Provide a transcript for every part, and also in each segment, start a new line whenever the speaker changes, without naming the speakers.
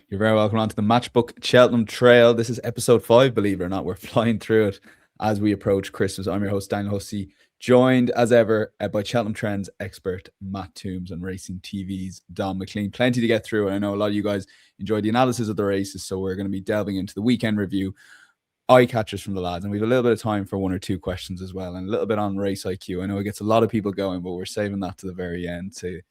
You're very welcome on to the Matchbook Cheltenham Trail. This is episode 5, believe it or not. We're flying through it as we approach Christmas. I'm your host, Daniel Hussey, joined as ever by Cheltenham Trends expert Matt Tombs and Racing TV's Donn McClean. Plenty to get through, and I know a lot of you guys enjoyed the analysis of the races, so we're going to be delving into the weekend review, eye catchers from the lads, and we have a little bit of time for one or two questions as well, and a little bit on race IQ. I know it gets a lot of people going, but we're saving that to the very end to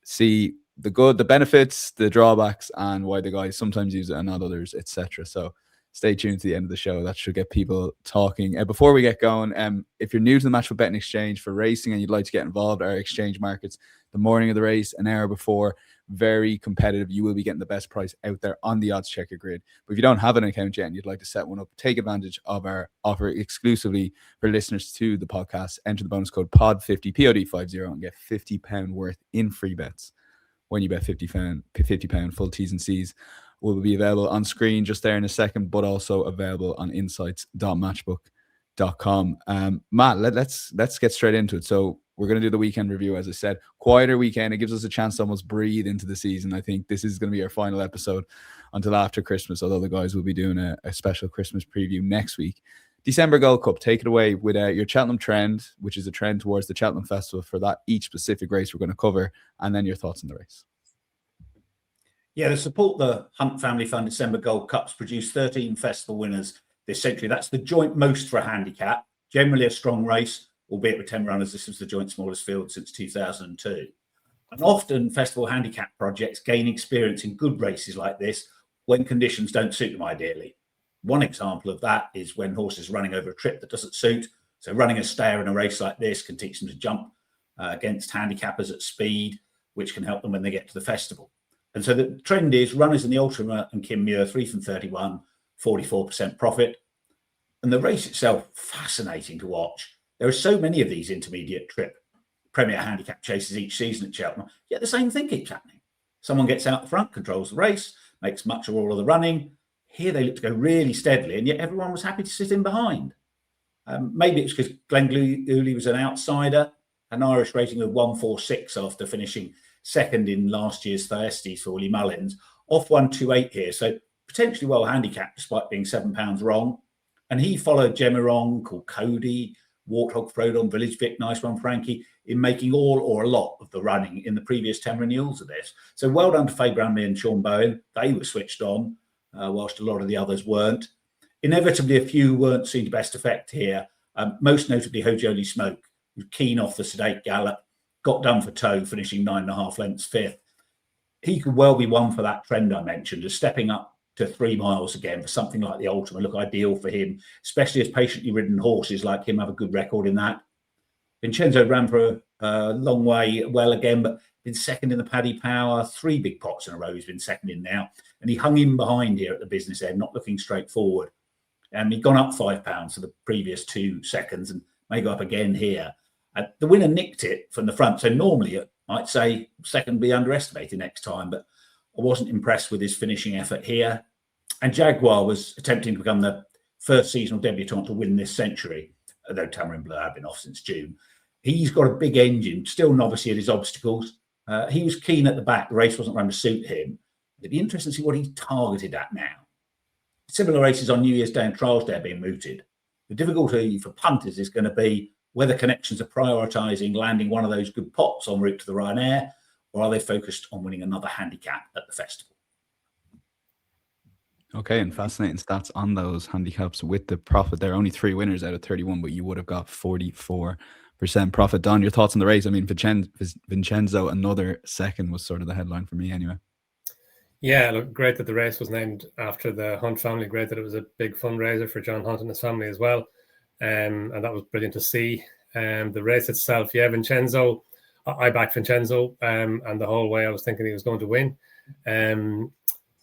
see the good, the benefits, the drawbacks, and why the guys sometimes use it and not others, etc. So stay tuned to the end of the show. That should get people talking. Before we get going, if you're new to the Matchbook Betting Exchange for racing and you'd like to get involved, our exchange markets the morning of the race, an hour before, very competitive. You will be getting the best price out there on the odds checker grid. But if you don't have an account yet and you'd like to set one up, take advantage of our offer exclusively for listeners to the podcast. Enter the bonus code POD50, POD50, and get £50 worth in free bets when you bet £50. Full T's and C's will be available on screen just there in a second, but also available on insights.matchbook.com. Matt, let's get straight into it. So we're going to do the weekend review, as I said. Quieter weekend. It gives us a chance to almost breathe into the season. I think this is going to be our final episode until after Christmas, although the guys will be doing a special Christmas preview next week. December Gold Cup, take it away with your Cheltenham trend, which is a trend towards the Cheltenham Festival for that each specific race we're going to cover, and then your thoughts on the race.
Yeah, to support the Hunt Family Fund December Gold Cups, produced 13 festival winners this century. That's the joint most for a handicap. Generally a strong race, albeit with 10 runners. This was the joint smallest field since 2002. And often festival handicap projects gain experience in good races like this when conditions don't suit them ideally. One example of that is when horses are running over a trip that doesn't suit. So running a stayer in a race like this can teach them to jump against handicappers at speed, which can help them when they get to the festival. And so the trend is runners in the Ultima and Kinmure, 3 from 31, 44% profit. And the race itself, fascinating to watch. There are so many of these intermediate trip Premier Handicap chases each season at Cheltenham, yet the same thing keeps happening. Someone gets out the front, controls the race, makes much or all of the running. Here they look to go really steadily, and yet everyone was happy to sit in behind. Maybe it's because Glenn Gooley was an outsider, an Irish rating of 146 after finishing second in last year's Thyestes for Willie Mullins, off 128 here, so potentially well handicapped despite being £7 wrong. And he followed Gemirong, called Cody, Warthog, Frodon, Village Vic, Nice One Frankie, in making all or a lot of the running in the previous 10 renewals of this. So well done to Faye Bramley and Sean Bowen. They were switched on, whilst a lot of the others weren't. Inevitably, a few weren't seen to best effect here, most notably Hojoli Smoke, who's keen off the sedate gallop, got done for toe, finishing 9.5 lengths fifth. He could well be one for that trend I mentioned, as stepping up to 3 miles again for something like the Ultima look ideal for him, especially as patiently ridden horses like him have a good record in that. Vincenzo ran for a long way well again, but been second in the Paddy Power, 3 big pots in a row he's been second in now, and he hung in behind here at the business end, not looking straightforward. And he'd gone up £5 for the previous 2 seconds and may go up again here. The winner nicked it from the front, so normally I'd say second be underestimated next time, but I wasn't impressed with his finishing effort here. And Jaguar was attempting to become the first seasonal debutant to win this century, although Tamarin Bleu had been off since June. He's got a big engine, still novice at his obstacles. He was keen at the back. The race wasn't going to suit him. It'd be interesting to see what he's targeted at now. Similar races on New Year's Day and Trials Day are being mooted. The difficulty for punters is going to be whether connections are prioritising landing one of those good pots en route to the Ryanair, or are they focused on winning another handicap at the festival?
Okay, and fascinating stats on those handicaps with the profit. There are only 3 winners out of 31, but you would have got 44% profit. Don, your thoughts on the race? I mean, Vincenzo, another second, was sort of the headline for me anyway.
Yeah, look, great that the race was named after the Hunt family. Great that it was a big fundraiser for John Hunt and his family as well. And that was brilliant to see. The race itself, yeah, Vincenzo, I backed Vincenzo, and the whole way I was thinking he was going to win.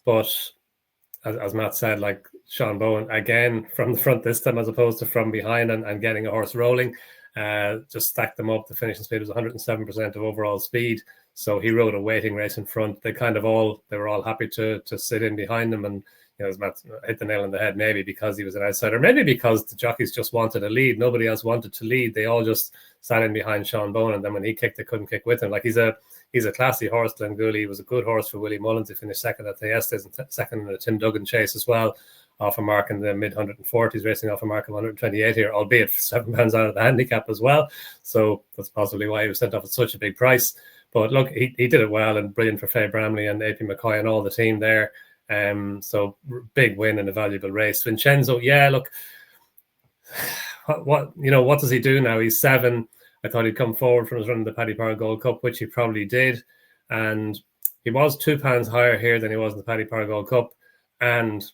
But as Matt said, like Sean Bowen, again, from the front this time as opposed to from behind and getting a horse rolling, just stacked them up. The finishing speed was 107% of overall speed. So he rode a waiting race in front. They were all happy to sit in behind him. And, you know, as Matt hit the nail on the head, maybe because he was an outsider, maybe because the jockeys just wanted a lead. Nobody else wanted to lead. They all just sat in behind Sean Bowen. And then when he kicked, they couldn't kick with him. Like he's a he's a classy horse. Glengully, he was a good horse for Willie Mullins. He finished second at Thyestes and second in the Tim Duggan chase as well, off a mark in the mid 140s, racing off a mark of 128 here, albeit £7 out of the handicap as well. So that's possibly why he was sent off at such a big price. But look, he did it well, and brilliant for Faye Bramley and AP McCoy and all the team there. So big win in a valuable race. Vincenzo, yeah, look, what does he do now? He's 7. I thought he'd come forward from his run in the Paddy Power Gold Cup, which he probably did. And he was £2 higher here than he was in the Paddy Power Gold Cup. And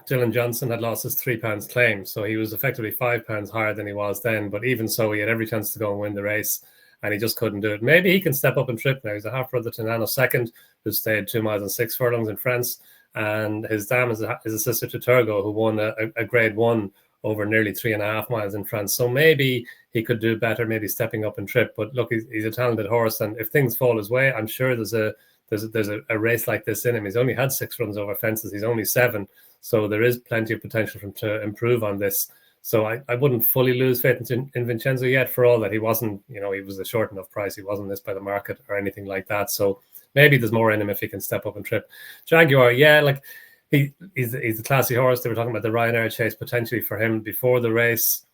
Dylan Johnson had lost his £3 claim. So he was effectively £5 higher than he was then. But even so, he had every chance to go and win the race, and he just couldn't do it. Maybe he can step up and trip now. He's a half brother to Nano second, who stayed 2 miles and 6 furlongs in France. And his dam is a sister to Turgo, who won a grade 1 over nearly 3.5 miles in France. So maybe he could do better, maybe stepping up and trip. But look, he's a talented horse, and if things fall his way, I'm sure there's a race like this in him. He's only had 6 runs over fences. He's only 7. So there is plenty of potential for him to improve on this. So I wouldn't fully lose faith in Vincenzo yet, for all that he wasn't, he was a short enough price. He wasn't missed by the market or anything like that. So maybe there's more in him if he can step up and trip. Jaguar, yeah, like he's a classy horse. They were talking about the Ryanair chase potentially for him before the race.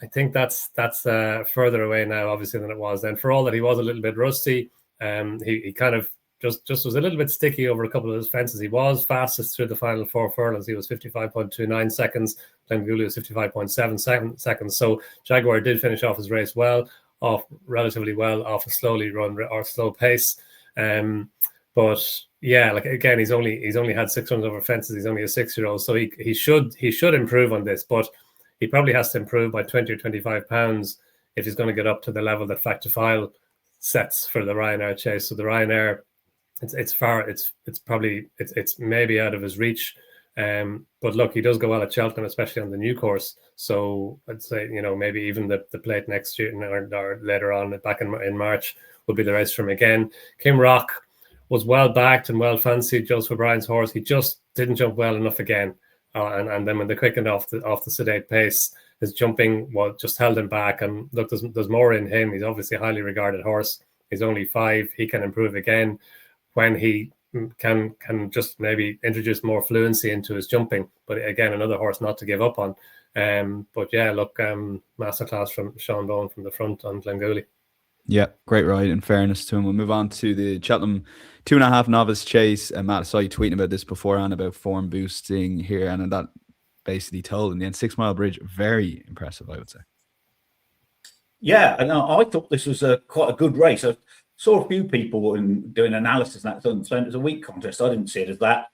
I think that's further away now, obviously, than it was then. For all that he was a little bit rusty, he kind of just was a little bit sticky over a couple of his fences. He was fastest through the final 4 furlongs. He was 55.29 seconds. Glengully was 55.77 seconds. So Jaguar did finish off his race relatively well off a slowly run or slow pace. But yeah, like again, he's only had 6 runs over fences. He's only a 6-year-old, so he should improve on this. But he probably has to improve by 20 or 25 pounds if he's going to get up to the level that Fact to File sets for the Ryanair chase. So the Ryanair, it's maybe out of his reach. But look, he does go well at Cheltenham, especially on the new course. So I'd say, maybe even the plate next year or later on back in March will be the race for him again. Kim Rock was well backed and well fancied. Joseph O'Brien's horse, he just didn't jump well enough again. And then when they quickened off the sedate pace, his jumping just held him back. And look, there's more in him. He's obviously a highly regarded horse. He's only 5. He can improve again when he can just maybe introduce more fluency into his jumping. But again, another horse not to give up on. But yeah, look, masterclass from Sean Bowen from the front on Glengully.
Yeah, great ride, in fairness to him. We'll move on to the Cheltenham 2.5 novice chase. And Matt, I saw you tweeting about this beforehand about form boosting here, and that basically told in the end. 6 Mile Bridge, very impressive, I would say.
Yeah, and I thought this was quite a good race. I saw a few people doing analysis, and that it was a weak contest. I didn't see it as that.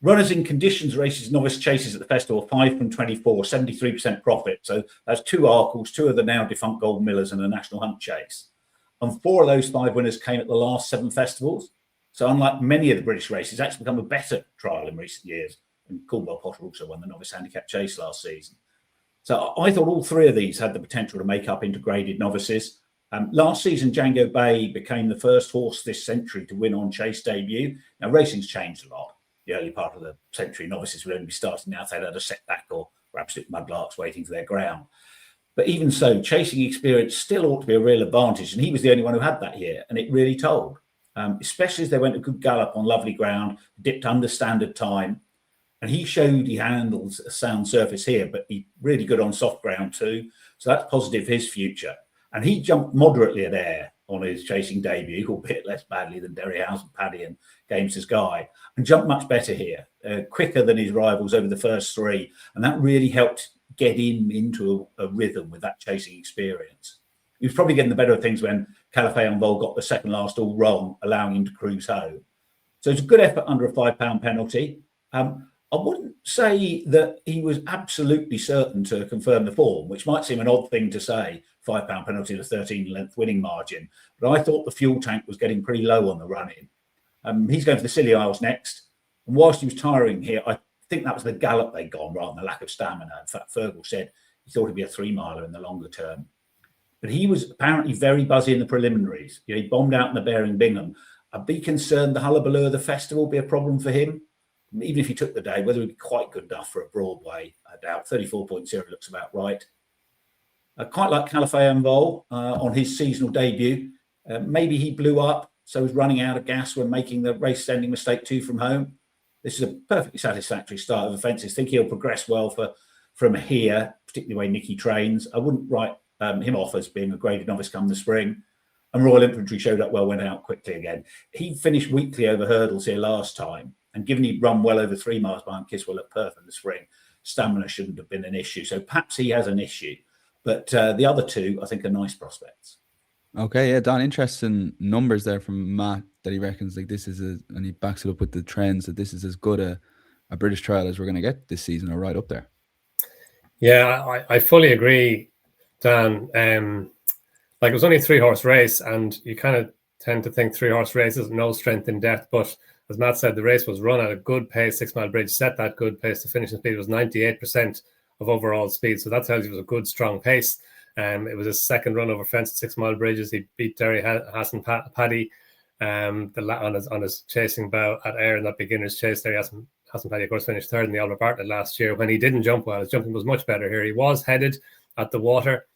Runners in conditions races, novice chases at the festival, 5 from 24, 73% profit. So that's 2 Arkles, 2 of the now defunct Gold Millers, and a National Hunt chase. And 4 of those 5 winners came at the last 7 festivals. So unlike many of the British races, it's actually become a better trial in recent years. And Caldwell Potter also won the novice handicap chase last season. So I thought all 3 of these had the potential to make up into graded novices. Last season, Django Bay became the first horse this century to win on chase debut. Now, racing's changed a lot. The early part of the century, novices would only be starting now if they'd had a setback or were absolute mudlarks waiting for their ground. But even so, chasing experience still ought to be a real advantage. And he was the only one who had that here, and it really told. Especially as they went a good gallop on lovely ground, dipped under standard time. And he showed he handles a sound surface here, but he's really good on soft ground too. So that's positive for his future. And he jumped moderately at air on his chasing debut, albeit less badly than Derry House and Paddy and Gamesters Guy, and jumped much better here, quicker than his rivals over the first 3. And that really helped get him into a rhythm with that chasing experience. He was probably getting the better of things when Calafé and Vol got the second last all wrong, allowing him to cruise home. So it's a good effort under a £5 penalty. I wouldn't say that he was absolutely certain to confirm the form, which might seem an odd thing to say, £5 penalty and a 13-length winning margin. But I thought the fuel tank was getting pretty low on the run-in. He's going for the Scilly Isles next. And whilst he was tiring here, I think that was the gallop they'd gone rather than the lack of stamina. In fact, Fergal said he thought it'd be a 3-miler in the longer term. But he was apparently very buzzy in the preliminaries. He bombed out in the Bearing Bingham. I'd be concerned the hullabaloo of the festival would be a problem for him. Even if he took the day, whether he'd be quite good enough for a Broadway, I doubt. 34.0 looks about right. I quite like Calafé and Vol on his seasonal debut. Maybe he blew up, so he's running out of gas when making the race-ending mistake 2 from home. This is a perfectly satisfactory start of the fences. I think he'll progress well from here, particularly the way Nicky trains. I wouldn't write him off as being a graded novice come the spring. And Royal Infantry showed up well, went out quickly again. He finished weakly over hurdles here last time, and given he'd run well over 3 miles behind Kiswell at Perth in the spring, stamina shouldn't have been an issue. So perhaps he has an issue. But the other 2, I think, are nice prospects.
Okay, yeah, Don, interesting numbers there from Matt that he reckons like this is and he backs it up with the trends, that this is as good a British trial as we're going to get this season, or right up there.
Yeah, I fully agree, Dan. Like, it was only a 3-horse race, and you kind of tend to think 3-horse races, no strength in depth. But as Matt said, the race was run at a good pace. 6 Mile Bridge set that good pace. The finishing speed was 98% of overall speed. So that tells you it was a good, strong pace. It was his second run over fence at 6 Mile Bridges. He beat Derry Hassan Paddy on his chasing bow at Ayr in that beginner's chase. Derry Hassan Paddy, of course, finished 3rd in the Albert Bartlett last year when he didn't jump well. His jumping was much better here. He was headed at the water,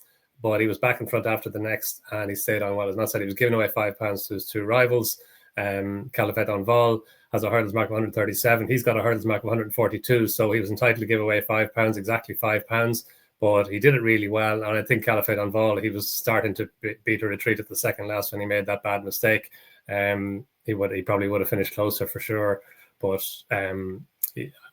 but he was back in front after the next, and he stayed on well. As Matt said, he was giving away £5 to his 2 rivals. Calafet on Vol has a hurdles mark of 137. He's got a hurdles mark of 142, so he was entitled to give away £5, exactly £5. But he did it really well, and I think Calafet on Vol, he was starting to beat a retreat at the second last when he made that bad mistake. He probably would have finished closer for sure, but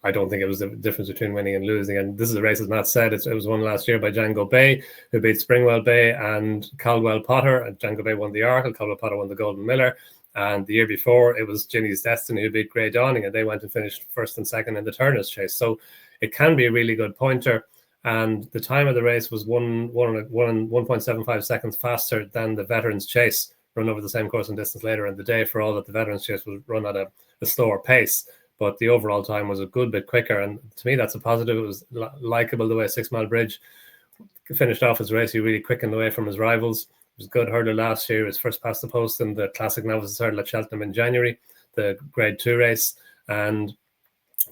I don't think it was the difference between winning and losing. And this is a race, as Matt said, it was won last year by Django Bay, who beat Springwell Bay and Caldwell Potter. And Django Bay won the Arkle, Caldwell Potter won the Golden Miller. And the year before, it was Ginny's Destiny who beat Grey Dawning, and they went and finished 1st and 2nd in the Turners chase. So it can be a really good pointer. And the time of the race was 1.75 seconds faster than the Veterans Chase, run over the same course and distance later in the day, for all that the Veterans Chase was run at a slower pace. But the overall time was a good bit quicker. And to me, that's a positive. It was likeable the way 6 Mile Bridge finished off his race. He really quickened away from his rivals. It was a good hurdler last year. His first past the post in the Classic Novices Hurdle at Cheltenham in January, the Grade 2 race. And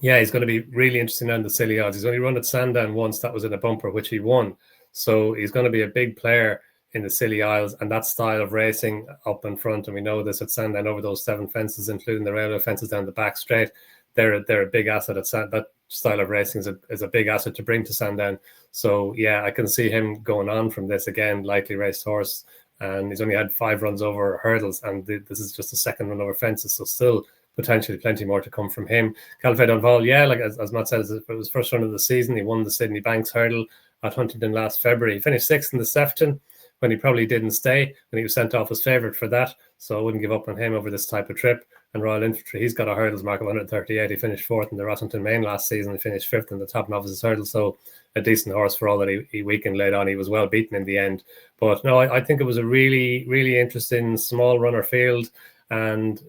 yeah, he's going to be really interesting on the silly odds. He's only run at Sandown once. That was in a bumper, which he won. So he's going to be a big player in the Scilly Isles and that style of racing up in front. And we know this at Sandown, over those 7 fences, including the railway fences down the back straight. They're a big asset at Sandown. That style of racing is a big asset to bring to Sandown. So yeah, I can see him going on from this again, likely raced horse. And he's only had 5 runs over hurdles, and this is just a 2nd run over fences. So still potentially plenty more to come from him. Calafet on Vol, yeah, like as Matt said, it was first run of the season. He won the Sydney Banks Hurdle at Huntingdon last February. He finished 6th in the Sefton when he probably didn't stay, when he was sent off as favourite for that. So I wouldn't give up on him over this type of trip. And Royal Infantry, he's got a hurdles mark of 138. He finished 4th in the Rossington Main last season. He finished 5th in the Top Novices Hurdle. So a decent horse for all that he weakened late on. He was well beaten in the end. But no, I think it was a really, really interesting small runner field. And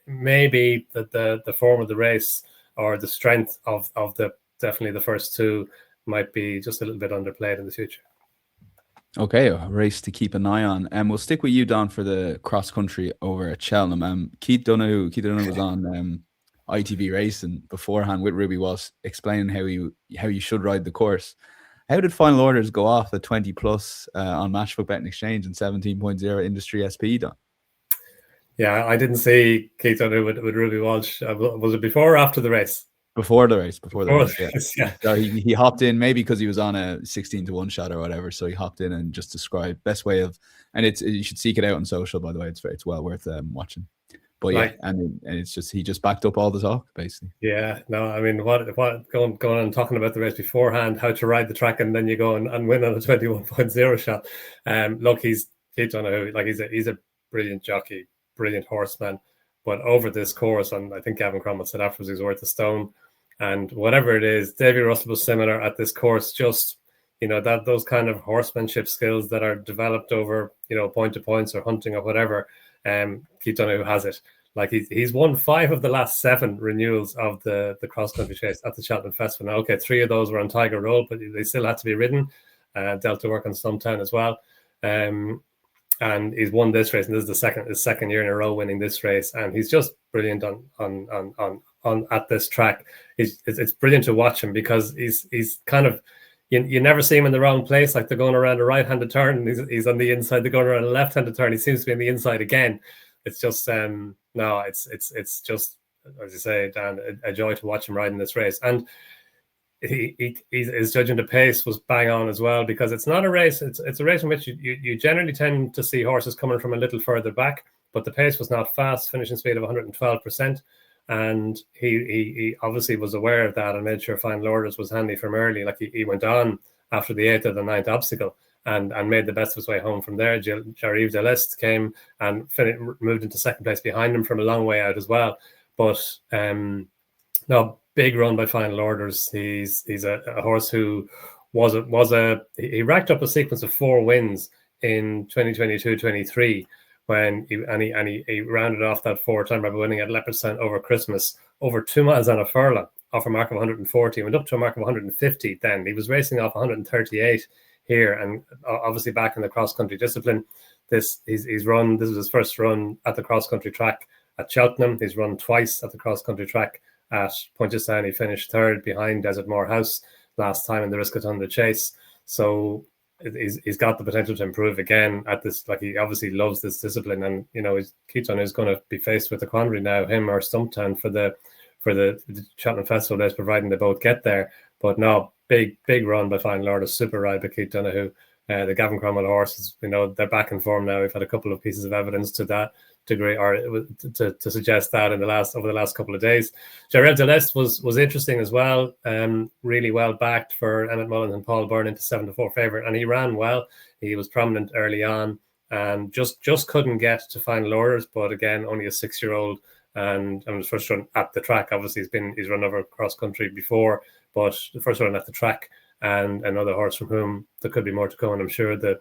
maybe the form of the race or the strength of definitely the first 2 might be just a little bit underplayed in the future.
Okay, a race to keep an eye on. And we'll stick with you, Don, for the cross country over at Cheltenham. Keith Donoghue was on ITV Racing beforehand with Ruby Walsh, explaining how you should ride the course. How did final orders go off at 20 plus on Matchbook Betting Exchange and 17.0 Industry SP, Don?
Yeah, I didn't see Keith Donoghue with Ruby Walsh. Was it before or after the race?
Before the race,
yeah.
So he hopped in, maybe because he was on a 16-1 shot or whatever. So he hopped in and just described best way of, and you should seek it out on social, by the way. It's well worth watching. But yeah, and it's just, he just backed up all the talk basically.
Yeah, no, I mean, what going on and talking about the race beforehand, how to ride the track, and then you go and win on a 21.0 shot. Look, Keith Donoghue, like he's a brilliant jockey, brilliant horseman. But over this course, and I think Gavin Cromwell said afterwards, he's worth a stone. And whatever it is, Davy Russell was similar at this course. Just, that those kind of horsemanship skills that are developed over, point to points or hunting or whatever. Keith Donoghue has it. Like he's won 5 of the last 7 renewals of the cross country chase at the Cheltenham Festival. Now, okay, 3 of those were on Tiger Road, but they still had to be ridden. Delta work on Stumptown as well. And he's won this race, and this is his second year in a row winning this race, and he's just brilliant on at this track. It's brilliant to watch him because he's kind of, you never see him in the wrong place. Like they're going around a right-handed turn, and he's on the inside. They're going around a left-handed turn. He seems to be on the inside again. It's just no, it's just, as you say, Dan, a joy to watch him riding this race. And his judging the pace was bang on as well, because it's not a race. It's a race in which you generally tend to see horses coming from a little further back, but the pace was not fast, finishing speed of 112%. And he obviously was aware of that and made sure Final Orders was handy from early. Like he went on after the 8th or the 9th obstacle and made the best of his way home from there. J'Arrive de l'Est came and moved into second place behind him from a long way out as well. But no, big run by Final Orders. He's a horse who he racked up a sequence of 4 wins in 2022-23 when he rounded off that 4th time by winning at Leopardstown over Christmas over 2 miles on a furlong off a mark of 140, went up to a mark of 150. Then he was racing off 138 here, and obviously back in the cross country discipline. This is his first run at the cross country track at Cheltenham. He's run twice at the cross country track at Punchestown. He finished 3rd behind Desert Moor House last time in the Riscaton Chase. So he's got the potential to improve again at this. Like, he obviously loves this discipline, and Keaton is going to be faced with a quandary now, him or Stumptown for the Cheltenham Festival days, providing they both get there. But no, big run by Final Orders, super ride by Keith Donoghue. The Gavin Cromwell horses, they're back in form now. We've had a couple of pieces of evidence to that degree, or to suggest that over the last couple of days. J'Arrive de l'Est was interesting as well. Really well backed for Emmett Mullins and Paul Byrne into 7-4 favourite, and he ran well. He was prominent early on and just couldn't get to Final Orders. But again, only a 6-year-old, and his first run at the track. Obviously, he's run over cross country before, but the first run at the track, and another horse from whom there could be more to come. And I'm sure the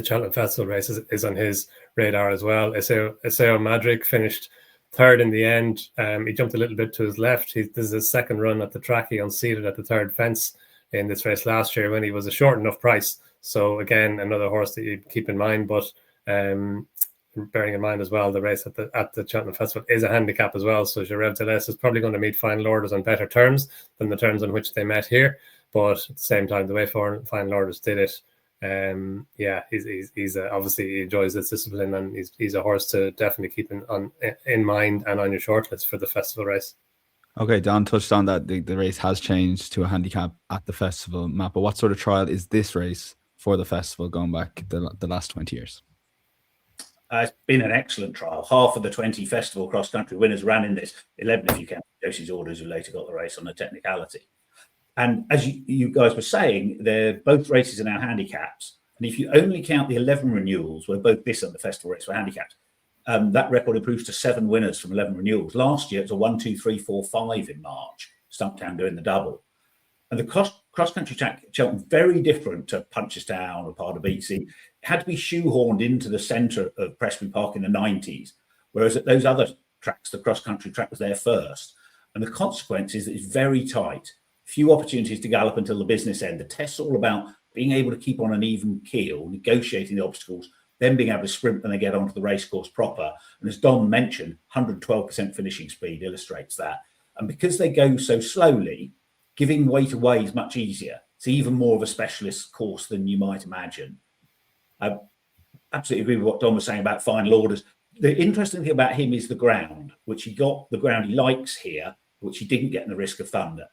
Cheltenham Festival race is on his radar as well. Isao Madrid finished 3rd in the end. He jumped a little bit to his left. This is his 2nd run at the track. He unseated at the 3rd fence in this race last year when he was a short enough price. So again, another horse that you keep in mind. But bearing in mind as well, the race at the Cheltenham Festival is a handicap as well. So J'Arrive de l'Est is probably going to meet Final Orders on better terms than the terms on which they met here. But at the same time, the way Final Orders did it, he's obviously he enjoys this discipline, and he's a horse to definitely keep in mind and on your shortlist for the festival race.
Okay, Don touched on that the race has changed to a handicap at the festival, Matt. But what sort of trial is this race for the festival going back the last 20 years?
It's been an excellent trial. Half of the 20 festival cross-country winners ran in this, 11 if you count Josie's Orders, who later got the race on a technicality. And as you guys were saying, both races are now handicaps. And if you only count the 11 renewals, where both this and the festival race were handicapped, that record improves to 7 winners from 11 renewals. Last year, it was a 1, 2, 3, 4, 5 in March, Stumptown doing the double. And the cross-country track at Cheltenham, very different to Punchestown or part of BC. It had to be shoehorned into the centre of Presbury Park in the 90s, whereas at those other tracks, the cross-country track was there first. And the consequence is that it's very tight. Few opportunities to gallop until the business end. The test's all about being able to keep on an even keel, negotiating the obstacles, then being able to sprint when they get onto the racecourse proper. And as Don mentioned, 112% finishing speed illustrates that. And because they go so slowly, giving weight away is much easier. It's even more of a specialist course than you might imagine. I absolutely agree with what Don was saying about Final Orders. The interesting thing about him is the ground, which he got the ground he likes here, which he didn't get in the Risk of Thunder.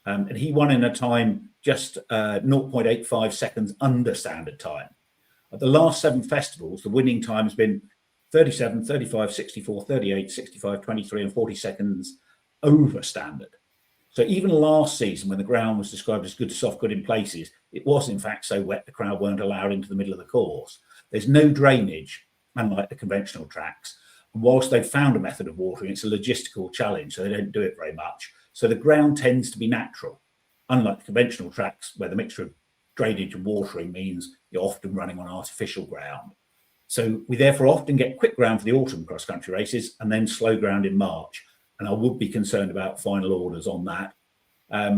And he won in a time just 0.85 seconds under standard time. At the last 7 festivals, the winning time has been 37, 35, 64, 38, 65, 23, and 40 seconds over standard. So even last season, when the ground was described as good to soft, good in places, it was in fact so wet the crowd weren't allowed into the middle of the course. There's no drainage, unlike the conventional tracks. And whilst they've found a method of watering, it's a logistical challenge, so they don't do it very much. So the ground tends to be natural, unlike the conventional tracks where the mixture of drainage and watering means you're often running on artificial ground. So we therefore often get quick ground for the autumn cross-country races and then slow ground in March. And I would be concerned about Final Orders on that. I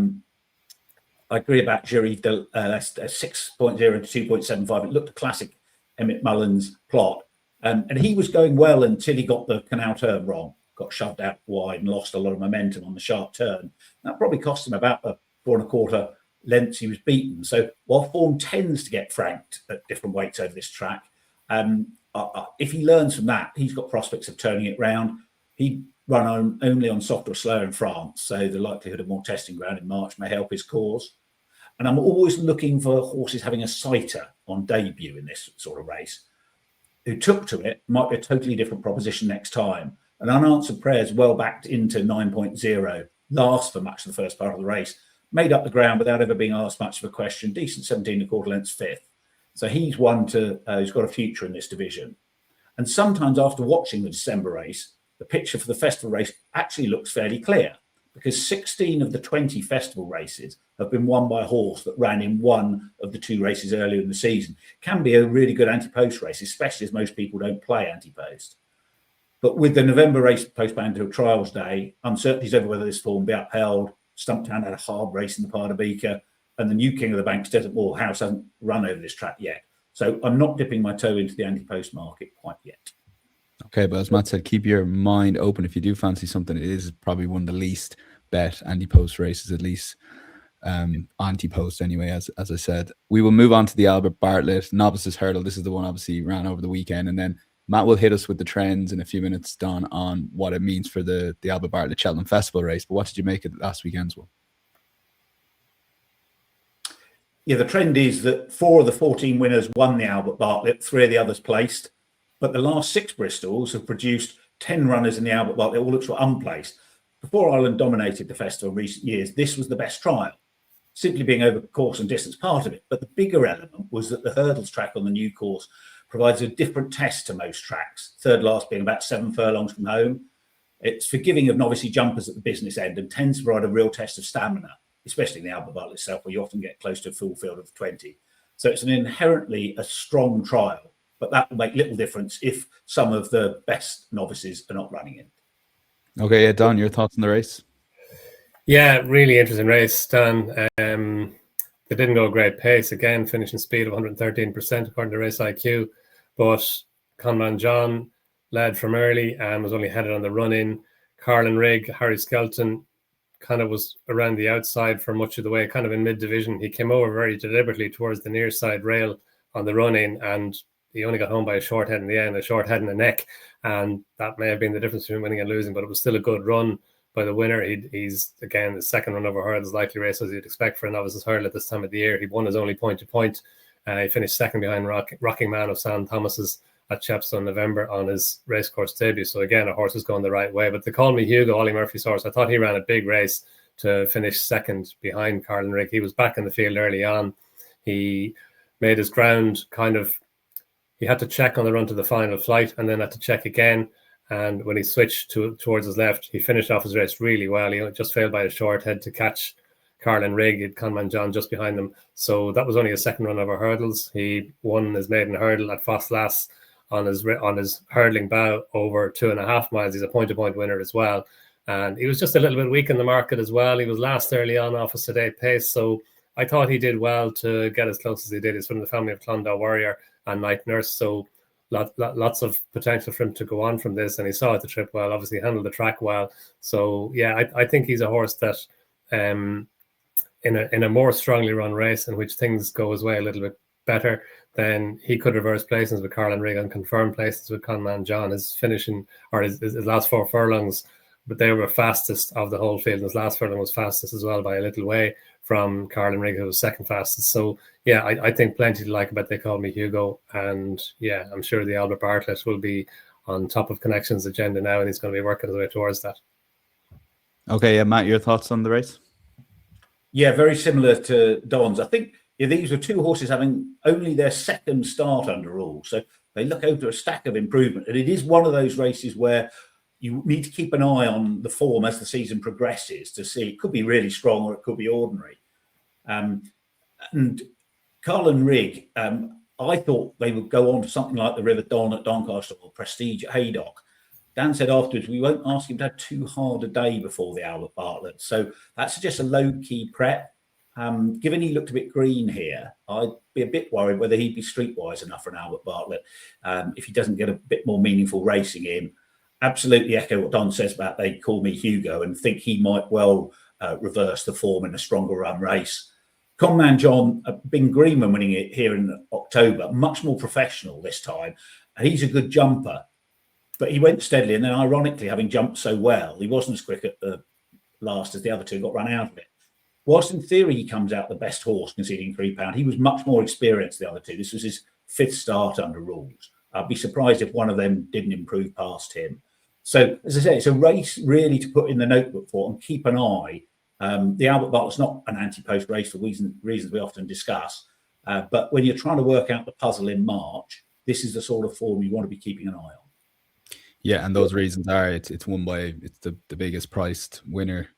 agree about J'Arrive de l'Est 6.0 to 2.75. It looked a classic Emmett Mullins plot. And he was going well until he got the canal turn wrong. Got shoved out wide and lost a lot of momentum on the sharp turn. That probably cost him about a 4 1/4 lengths he was beaten. So while form tends to get franked at different weights over this track, if he learns from that, he's got prospects of turning it round. He run only on softer or slower in France, so the likelihood of more testing ground in March may help his cause. And I'm always looking for horses having a sighter on debut in this sort of race, who took to it might be a totally different proposition next time. An Unanswered Prayers well backed into 9.0, last for much of the first part of the race, made up the ground without ever being asked much of a question, decent 17.25 lengths fifth. So he's one who's got a future in this division. And sometimes after watching the December race, the picture for the festival race actually looks fairly clear, because 16 of the 20 festival races have been won by a horse that ran in one of the two races earlier in the season. Can be a really good anti-post race, especially as most people don't play anti-post. But with the November race postponed to a trials day, uncertainties over whether this form will be upheld. Stumptown had a hard race in the Pardubica, and the new King of the Banks Desert Wall House hasn't run over this track yet. So I'm not dipping my toe into the anti-post market quite yet.
Okay, but as Matt said, keep your mind open. If you do fancy something, it is probably one of the least bet anti-post races, at least anti-post anyway, as I said. We will move on to the Albert Bartlett Novices Hurdle. This is the one obviously ran over the weekend, and then Matt will hit us with the trends in a few minutes, Don, on what it means for the Albert Bartlett Cheltenham Festival race. But what did you make of last weekend's one?
Yeah, the trend is that 4 of the 14 winners won the Albert Bartlett, 3 of the others placed. But the last 6 Bristols have produced 10 runners in the Albert Bartlett, all looks were unplaced. Before Ireland dominated the festival in recent years, this was the best trial, simply being over course and distance part of it. But the bigger element was that the hurdles track on the new course provides a different test to most tracks, third last being about 7 furlongs from home. It's forgiving of novice jumpers at the business end and tends to provide a real test of stamina, especially in the Albert Bartlett itself, where you often get close to a full field of 20. So it's an inherently a strong trial, but that will make little difference if some of the best novices are not running in.
Okay, yeah, Don, your thoughts on the race?
Yeah, really interesting race, Dan. They didn't go a great pace. Again, finishing speed of 113% according to Race IQ. But Conman John led from early and was only headed on the run-in. Carlin Rigg, Harry Skelton kind of was around the outside for much of the way, kind of in mid-division. He came over very deliberately towards the near side rail on the run-in, and he only got home by a short head in the end, a short head in the neck. And that may have been the difference between winning and losing, but it was still a good run by the winner. He's again, the second run over hurdles, likely race as you'd expect for a novice's hurdle at this time of the year. He won his only point-to-point. He finished second behind Rocking Man of Sam Thomas's at Chepstow in November on his racecourse debut. So again, a horse is going the right way. But they call me Hugo, Ollie Murphy's horse. I thought he ran a big race to finish second behind Carlin Rigg. He was back in the field early on. He made his ground he had to check on the run to the final flight and then had to check again. And when he switched towards his left, he finished off his race really well. He just failed by a short head to catch Carlin Rigg. He had Conman John just behind him. So that was only a second run over hurdles. He won his maiden hurdle at Fosslas on his hurdling bow over 2.5 miles. He's a point-to-point winner as well. And he was just a little bit weak in the market as well. He was last early on off a sedate pace. So I thought he did well to get as close as he did. He's from the family of Clondalk Warrior and Night Nurse. So lots of potential for him to go on from this. And he saw it the trip well, obviously handled the track well. So yeah, I think he's a horse that in a more strongly run race in which things go his way a little bit better, then he could reverse placings with Carlin Rigg and confirm places with Conman John. His finishing, or his last 4 furlongs, but they were fastest of the whole field. His last furlong was fastest as well by a little way from Carlin Rigg, who was second fastest. So yeah, I think plenty to like about They Call Me Hugo. And yeah, I'm sure the Albert Bartlett will be on top of Connection's agenda now, and he's going to be working his way towards that.
Okay, yeah, Matt, your thoughts on the race?
Yeah, very similar to Don's. I think these were 2 horses having only their second start under rules. So they look over a stack of improvement. And it is one of those races where you need to keep an eye on the form as the season progresses to see. It could be really strong or it could be ordinary. And Carlin Rigg, I thought they would go on to something like the River Don at Doncaster or Prestige at Haydock. Dan said afterwards, we won't ask him to have too hard a day before the Albert Bartlett. So that suggests a low-key prep. Given he looked a bit green here, I'd be a bit worried whether he'd be streetwise enough for an Albert Bartlett if he doesn't get a bit more meaningful racing in. Absolutely echo what Don says about They Call Me Hugo and think he might well reverse the form in a stronger run race. Conman John, Bing Greenman winning it here in October, much more professional this time. And he's a good jumper, but he went steadily. And then ironically, having jumped so well, he wasn't as quick at the last as the other two, got run out of it. Whilst in theory he comes out the best horse conceding £3, he was much more experienced than the other two. This was his 5th start under rules. I'd be surprised if one of them didn't improve past him. So, as I say, it's a race really to put in the notebook for and keep an eye. The Albert Bartlett's not an anti-post race for reasons we often discuss. But when you're trying to work out the puzzle in March, this is the sort of form you want to be keeping an eye on.
Yeah, and those reasons are it's won by the biggest priced winner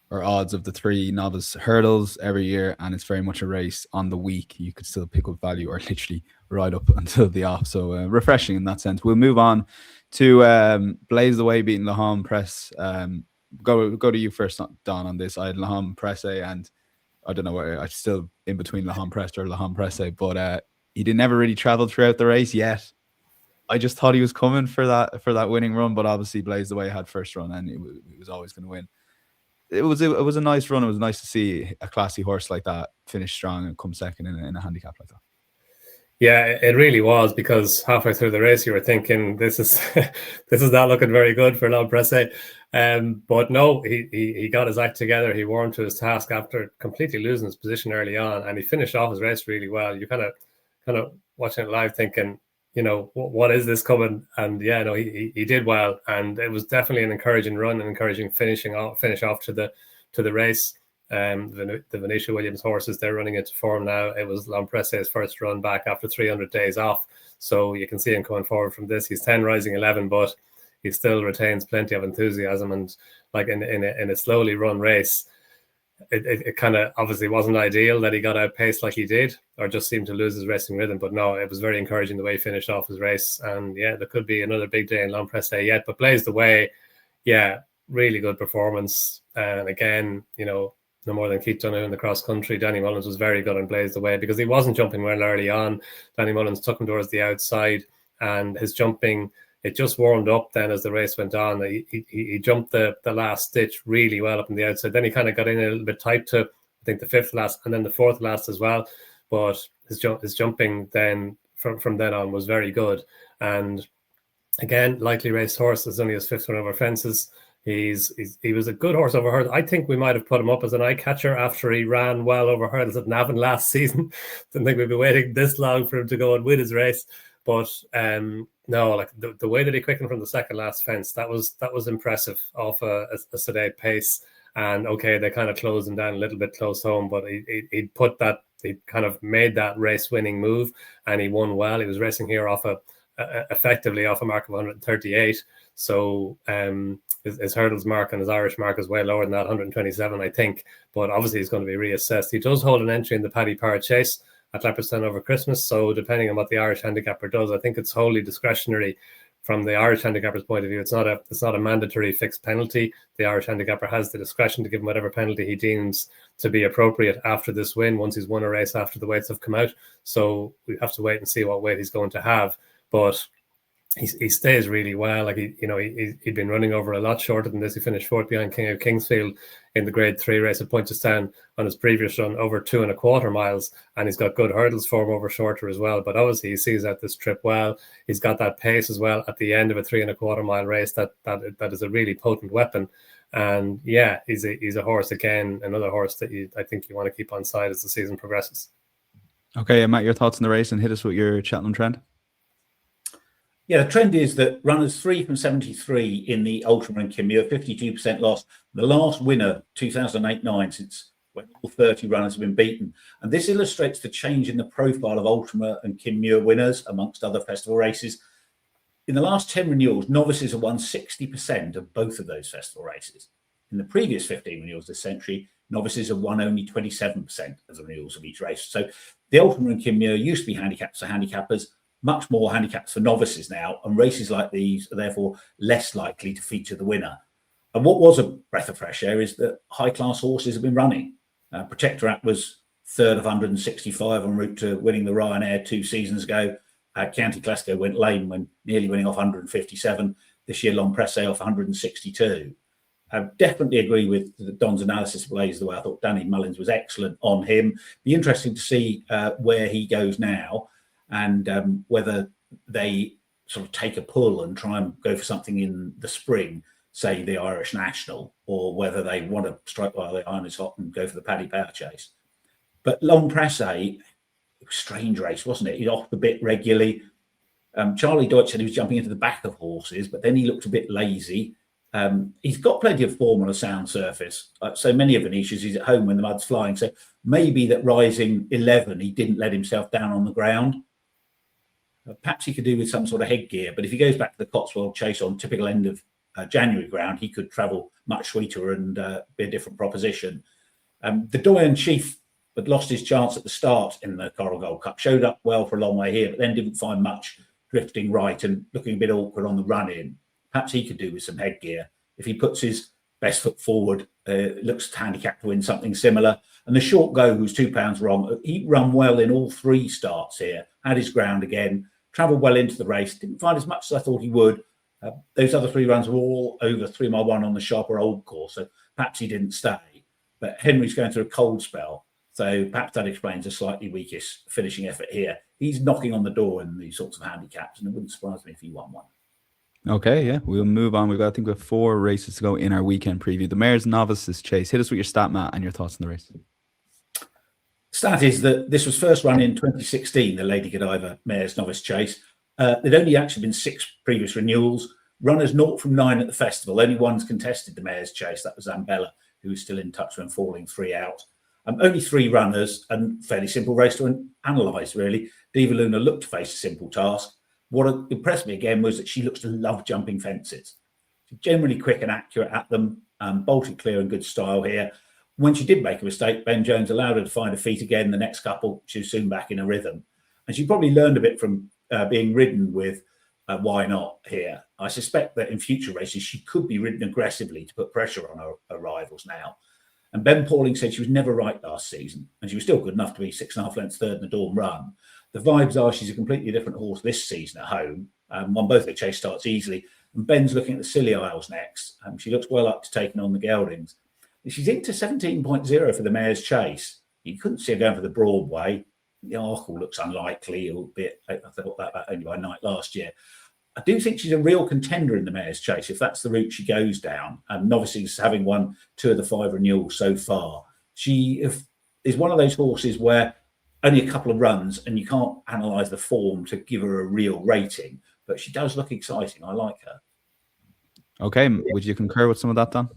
or odds of the 3 novice hurdles every year, and it's very much a race on the week. You could still pick up value or literally right up until the off. So refreshing in that sense. We'll move on to Blaze the Way beating Laham Press. Go to you first, Don, on this. I had Laham Presse, and I don't know where I'm still in between Laham Press or Laham Presse, but he didn't ever really travel throughout the race yet. I just thought he was coming for that winning run, but obviously Blaze the Way had first run, and he was always going to win. It was a nice run. It was nice to see a classy horse like that finish strong and come second in a handicap like that.
Yeah, it really was, because halfway through the race you were thinking this is not looking very good for Laham Presse. But no, he got his act together. He warmed to his task after completely losing his position early on, and he finished off his race really well. You kind of watching it live thinking, what is this coming? And yeah, no, he did well, and it was definitely an encouraging run, an encouraging finish off to the race. The Venetia Williams horses, they're running into form now. It was Laham Presse's first run back after 300 days off, so you can see him coming forward from this. He's 10 rising 11, but he still retains plenty of enthusiasm, and like in a slowly run race, it kind of obviously wasn't ideal that he got outpaced like he did, or just seemed to lose his racing rhythm. But no, it was very encouraging the way he finished off his race. And yeah, there could be another big day in Laham Presse yet. But Blaze the Way, yeah, really good performance. And again, no more than Keith Donoghue in the cross country. Danny Mullins was very good on Blaze the Way because he wasn't jumping well early on. Danny Mullins took him towards the outside, and his jumping, it just warmed up then as the race went on. He jumped the last stitch really well up on the outside. Then he kind of got in a little bit tight to, I think, the 5th last and then the 4th last as well. But his jumping then from then on was very good. And again, likely raced horse. It's only his 5th run over fences. He was a good horse over hurdles. I think we might have put him up as an eye catcher after he ran well over hurdles at Navan last season. Didn't think we'd be waiting this long for him to go and win his race. But no, like the way that he quickened from the second last fence, that was impressive off a sedate pace. And okay, they kind of closed him down a little bit close home, but he kind of made that race winning move, and he won well. He was racing here effectively off a mark of 138. So his hurdles mark and his Irish mark is way lower than that, 127, I think. But obviously he's going to be reassessed. He does hold an entry in the Paddy Power Chase at Leopardstown over Christmas. So depending on what the Irish handicapper does, I think it's wholly discretionary from the Irish handicapper's point of view. It's not a mandatory fixed penalty. The Irish handicapper has the discretion to give him whatever penalty he deems to be appropriate after this win, once he's won a race after the weights have come out. So we have to wait and see what weight he's going to have. But he stays really well. Like he'd been running over a lot shorter than this. He finished 4th behind King of Kingsfield in the Grade 3 race at Punchestown on his previous run, over 2.25 miles, and he's got good hurdles for him over shorter as well. But obviously he sees out this trip well. He's got that pace as well at the end of a 3.25 mile race. That is a really potent weapon. And yeah, he's a horse, again, another horse that I think you want to keep on side as the season progresses.
Okay, Matt, your thoughts on the race, and hit us with your Cheltenham trend.
Yeah, the trend is that runners 3 from 73 in the Ultima and Kinmure, 52% loss. The last winner, 2008-9, since when all 30 runners have been beaten. And this illustrates the change in the profile of Ultima and Kinmure winners, amongst other festival races. In the last 10 renewals, novices have won 60% of both of those festival races. In the previous 15 renewals this century, novices have won only 27% of the renewals of each race. So the Ultima and Kinmure used to be handicaps for handicappers, much more handicaps for novices now, and races like these are therefore less likely to feature the winner. And what was a breath of fresh air is that high-class horses have been running. Protectorat was 3rd of 165 en route to winning the Ryanair 2 seasons ago. Chianti Classico went lame when nearly winning off 157. This year, Laham Presse off 162. I definitely agree with Don's analysis of Blaze, the way I thought Danny Mullins was excellent on him. Be interesting to see where he goes now, and whether they sort of take a pull and try and go for something in the spring, say the Irish National, or whether they want to strike while the iron is hot and go for the Paddy Power Chase. But Long Presse, it was a strange race, wasn't it? He off the bit regularly. Charlie Deutsch said he was jumping into the back of horses, but then he looked a bit lazy. He's got plenty of form on a sound surface. So many of Venetia's, he's at home when the mud's flying. So maybe that rising 11, he didn't let himself down on the ground. Perhaps he could do with some sort of headgear, but if he goes back to the Cotswold Chase on typical end of January ground, he could travel much sweeter and be a different proposition. The Doyen Chief had lost his chance at the start in the Coral Gold Cup, showed up well for a long way here, but then didn't find much, drifting right and looking a bit awkward on the run-in. Perhaps he could do with some headgear. If he puts his best foot forward, looks handicapped to win something similar. And the Short Go, who's £2 wrong, he run well in all 3 starts here, had his ground again, travelled well into the race, didn't find as much as I thought he would. Those other 3 runs were all over 3 mile 1 on the sharper old course, so perhaps he didn't stay. But Henry's going through a cold spell, so perhaps that explains a slightly weakish finishing effort here. He's knocking on the door in these sorts of handicaps, and it wouldn't surprise me if he won one.
Okay, yeah, we'll move on. I think we have 4 races to go in our weekend preview. The Mayor's Novices Chase. Hit us with your stat, Matt, and your thoughts on the race.
Stat is that this was first run in 2016, the Lady Godiva Mayor's Novice Chase. There'd only actually been 6 previous renewals. Runners 0 from 9 at the festival. Only one's contested the Mayor's Chase. That was Zambella, who was still in touch when falling 3 out. Only 3 runners, and fairly simple race to analyse, really. Diva Luna looked to face a simple task. What impressed me again was that she looks to love jumping fences. She's generally quick and accurate at them, bolted clear and good style here. When she did make a mistake, Ben Jones allowed her to find her feet again. The next couple, she was soon back in a rhythm. And she probably learned a bit from being ridden with Why Not here. I suspect that in future races, she could be ridden aggressively to put pressure on her rivals now. And Ben Pauling said she was never right last season, and she was still good enough to be 6.5 lengths third in the Dawn Run. The vibes are she's a completely different horse this season at home. Won both the chase starts easily. And Ben's looking at the Scilly Isles next. She looks well up to taking on the Geldings. She's into 17.0 for the Mayor's Chase. You couldn't see her going for the Broadway. The Arkle looks unlikely, albeit I thought that only by night last year. I do think she's a real contender in the Mayor's Chase if that's the route she goes down. And obviously, having won 2 of the 5 renewals so far, she is one of those horses where only a couple of runs and you can't analyse the form to give her a real rating. But she does look exciting. I like her.
Okay, would you concur with some of that, Don?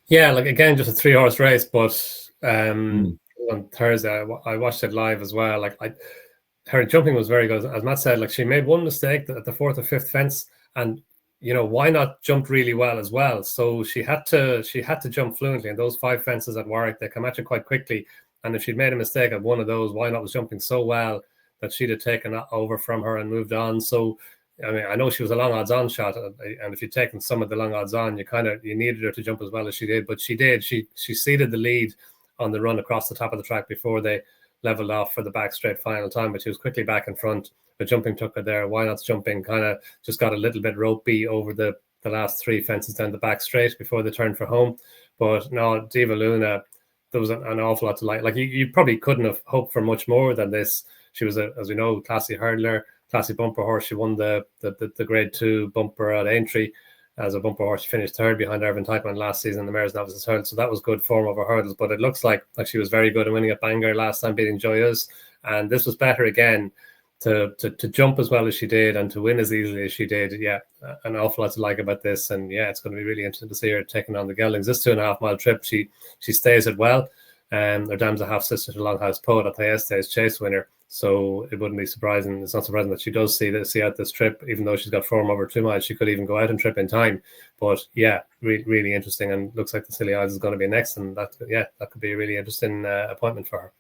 Yeah, again, just a 3-horse race, but on Thursday I watched it live as well. Her jumping was very good, as Matt said. She made one mistake at the 4th or 5th fence, and Why Not jumped really well as well. So she had to jump fluently. And those 5 fences at Warwick, they come at you quite quickly. And if she'd made a mistake at one of those, Why Not was jumping so well that she'd have taken that over from her and moved on. So I know she was a long odds on shot, and if you'd taken some of the long odds on, you needed her to jump as well as she did. But she did. She ceded the lead on the run across the top of the track before they leveled off for the back straight final time, but she was quickly back in front. The jumping took her there. Why Not's jumping kind of just got a little bit ropey over the last 3 fences down the back straight before they turned for home. But no, Diva Luna, there was an awful lot to like. You probably couldn't have hoped for much more than this. She was as we know, classy hurdler, classy bumper horse. She won the Grade 2 bumper at Aintree as a bumper horse. She finished 3rd behind Irvin Teichmann last season in the Mayor's Novices Hurdle, so that was good form over hurdles. But it looks like she was very good in winning at Bangor last time, beating Joyeuse, and this was better again to jump as well as she did and to win as easily as she did. Yeah, an awful lot to like about this, and yeah, it's going to be really interesting to see her taking on the Geldings. This 2.5 mile trip, she stays it well. Her dam's a half sister to Longhouse Poet at yesterday's chase winner. So it wouldn't be surprising. It's not surprising that she does see out this trip, even though she's got form over 2 miles. She could even go out and trip in time. But yeah, really interesting. And looks like the Scilly Isles is going to be next. And that could be a really interesting appointment for her.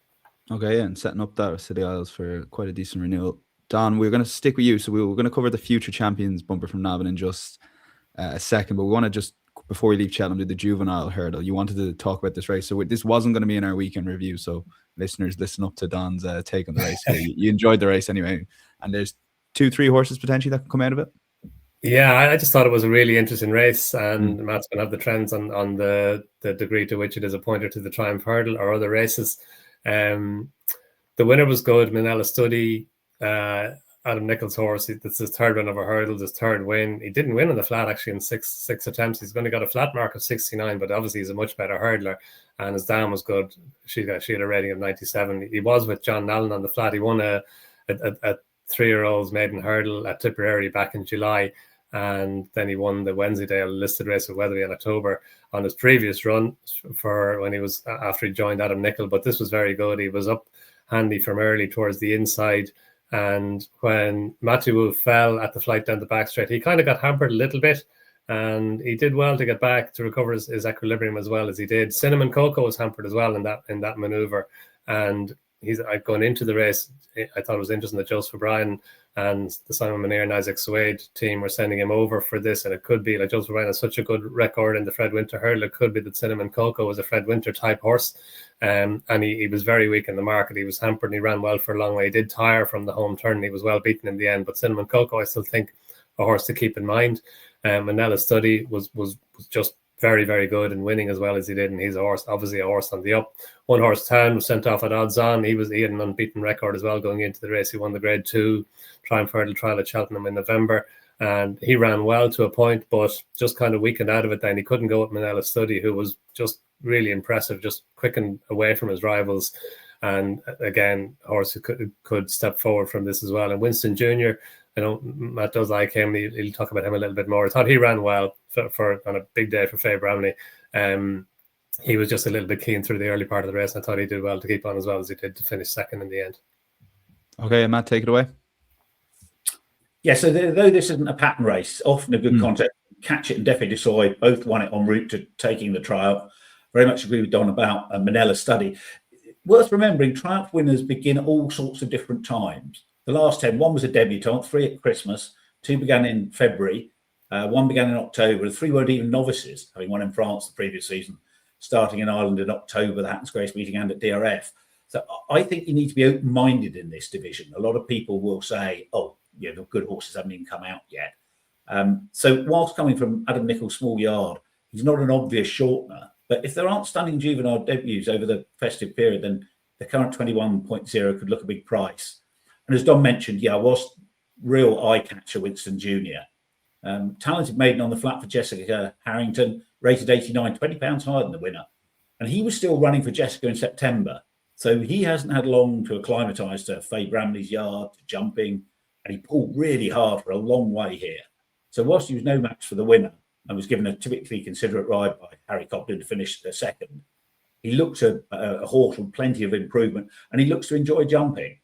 Okay, and setting up that Scilly Isles for quite a decent renewal. Don, we're going to stick with you. So we're going to cover the future champions bumper from Navan in just a second. But we want to just, before we leave Cheltenham, do the juvenile hurdle. You wanted to talk about this race. So this wasn't going to be in our weekend review. So listeners, listen up to Don's take on the race. You enjoyed the race anyway. And there's 2-3 horses potentially that can come out of it.
Yeah, I just thought it was a really interesting race, and Matt's going to have the trends on the degree to which it is a pointer to the Triumph Hurdle or other races. The winner was good, Minella Study, Adam Nichols' horse. It's his third win over hurdles, his third win. He didn't win on the flat actually in six attempts. He's going to get a flat mark of 69, but obviously he's a much better hurdler. And his dam was good. She had a rating of 97. He was with John Nallen on the flat. He won a 3-year-old's maiden hurdle at Tipperary back in July. And then he won the Wensleydale listed race with Weatherby in October on his previous run for when he was after he joined Adam Nicholl. But this was very good. He was up handy from early towards the inside. And when Matthew fell at the flight down the back straight, he kind of got hampered a little bit. And he did well to get back to recover his equilibrium as well as he did. Cinnamon Cocoa was hampered as well in that maneuver. And I'd gone into the race. I thought it was interesting that Joseph O'Brien and the Simon Munir and Isaac Suede team were sending him over for this. And it could be like Joseph O'Brien has such a good record in the Fred Winter hurdle. It could be that Cinnamon Cocoa was a Fred Winter type horse. And he was very weak in the market. He was hampered and he ran well for a long way. He did tire from the home turn. He was well beaten in the end. But Cinnamon Cocoa, I still think a horse to keep in mind. Manella Study was just very, very good and winning as well as he did. And he's obviously a horse on the up. One Horse Town was sent off at odds on. He had an unbeaten record as well going into the race. He won the Grade 2 Triumph Hurdle Trial at Cheltenham in November. And he ran well to a point, but just kind of weakened out of it then. He couldn't go with Manella Study, who was just really impressive, just quickened away from his rivals. And again, a horse who could step forward from this as well. And Winston Jr., I know Matt does like him. He'll talk about him a little bit more. I thought he ran well for on a big day for Faye Bramley. He was just a little bit keen through the early part of the race. I thought he did well to keep on as well as he did to finish second in the end.
Okay, Matt, take it away.
Yeah, so though this isn't a pattern race, often a good contest. Catch It and Defi Desoy both won it en route to taking the triumph. Very much agree with Don about Manella Study. Worth remembering, Triumph winners begin at all sorts of different times. The last 10, one was a debutante, 3 at Christmas, 2 began in February, 1 began in October, and 3 weren't even novices, having won in France the previous season, starting in Ireland in October, the Hattons Grace meeting and at DRF. So I think you need to be open-minded in this division. A lot of people will say, oh, yeah, the good horses haven't even come out yet. So whilst coming from Adam Nicholl's small yard, he's not an obvious shortener. But if there aren't stunning juvenile debuts over the festive period, then the current 21.0 could look a big price. And as Don mentioned, I was real eye-catcher Winston Jr. Talented maiden on the flat for Jessica Harrington, rated 89, £20 higher than the winner. And he was still running for Jessica in September. So he hasn't had long to acclimatise to Faye Bramley's yard, to jumping, and he pulled really hard for a long way here. So whilst he was no match for the winner and was given a typically considerate ride by Harry Cobden to finish second, he looks a horse with plenty of improvement, and he looks to enjoy jumping.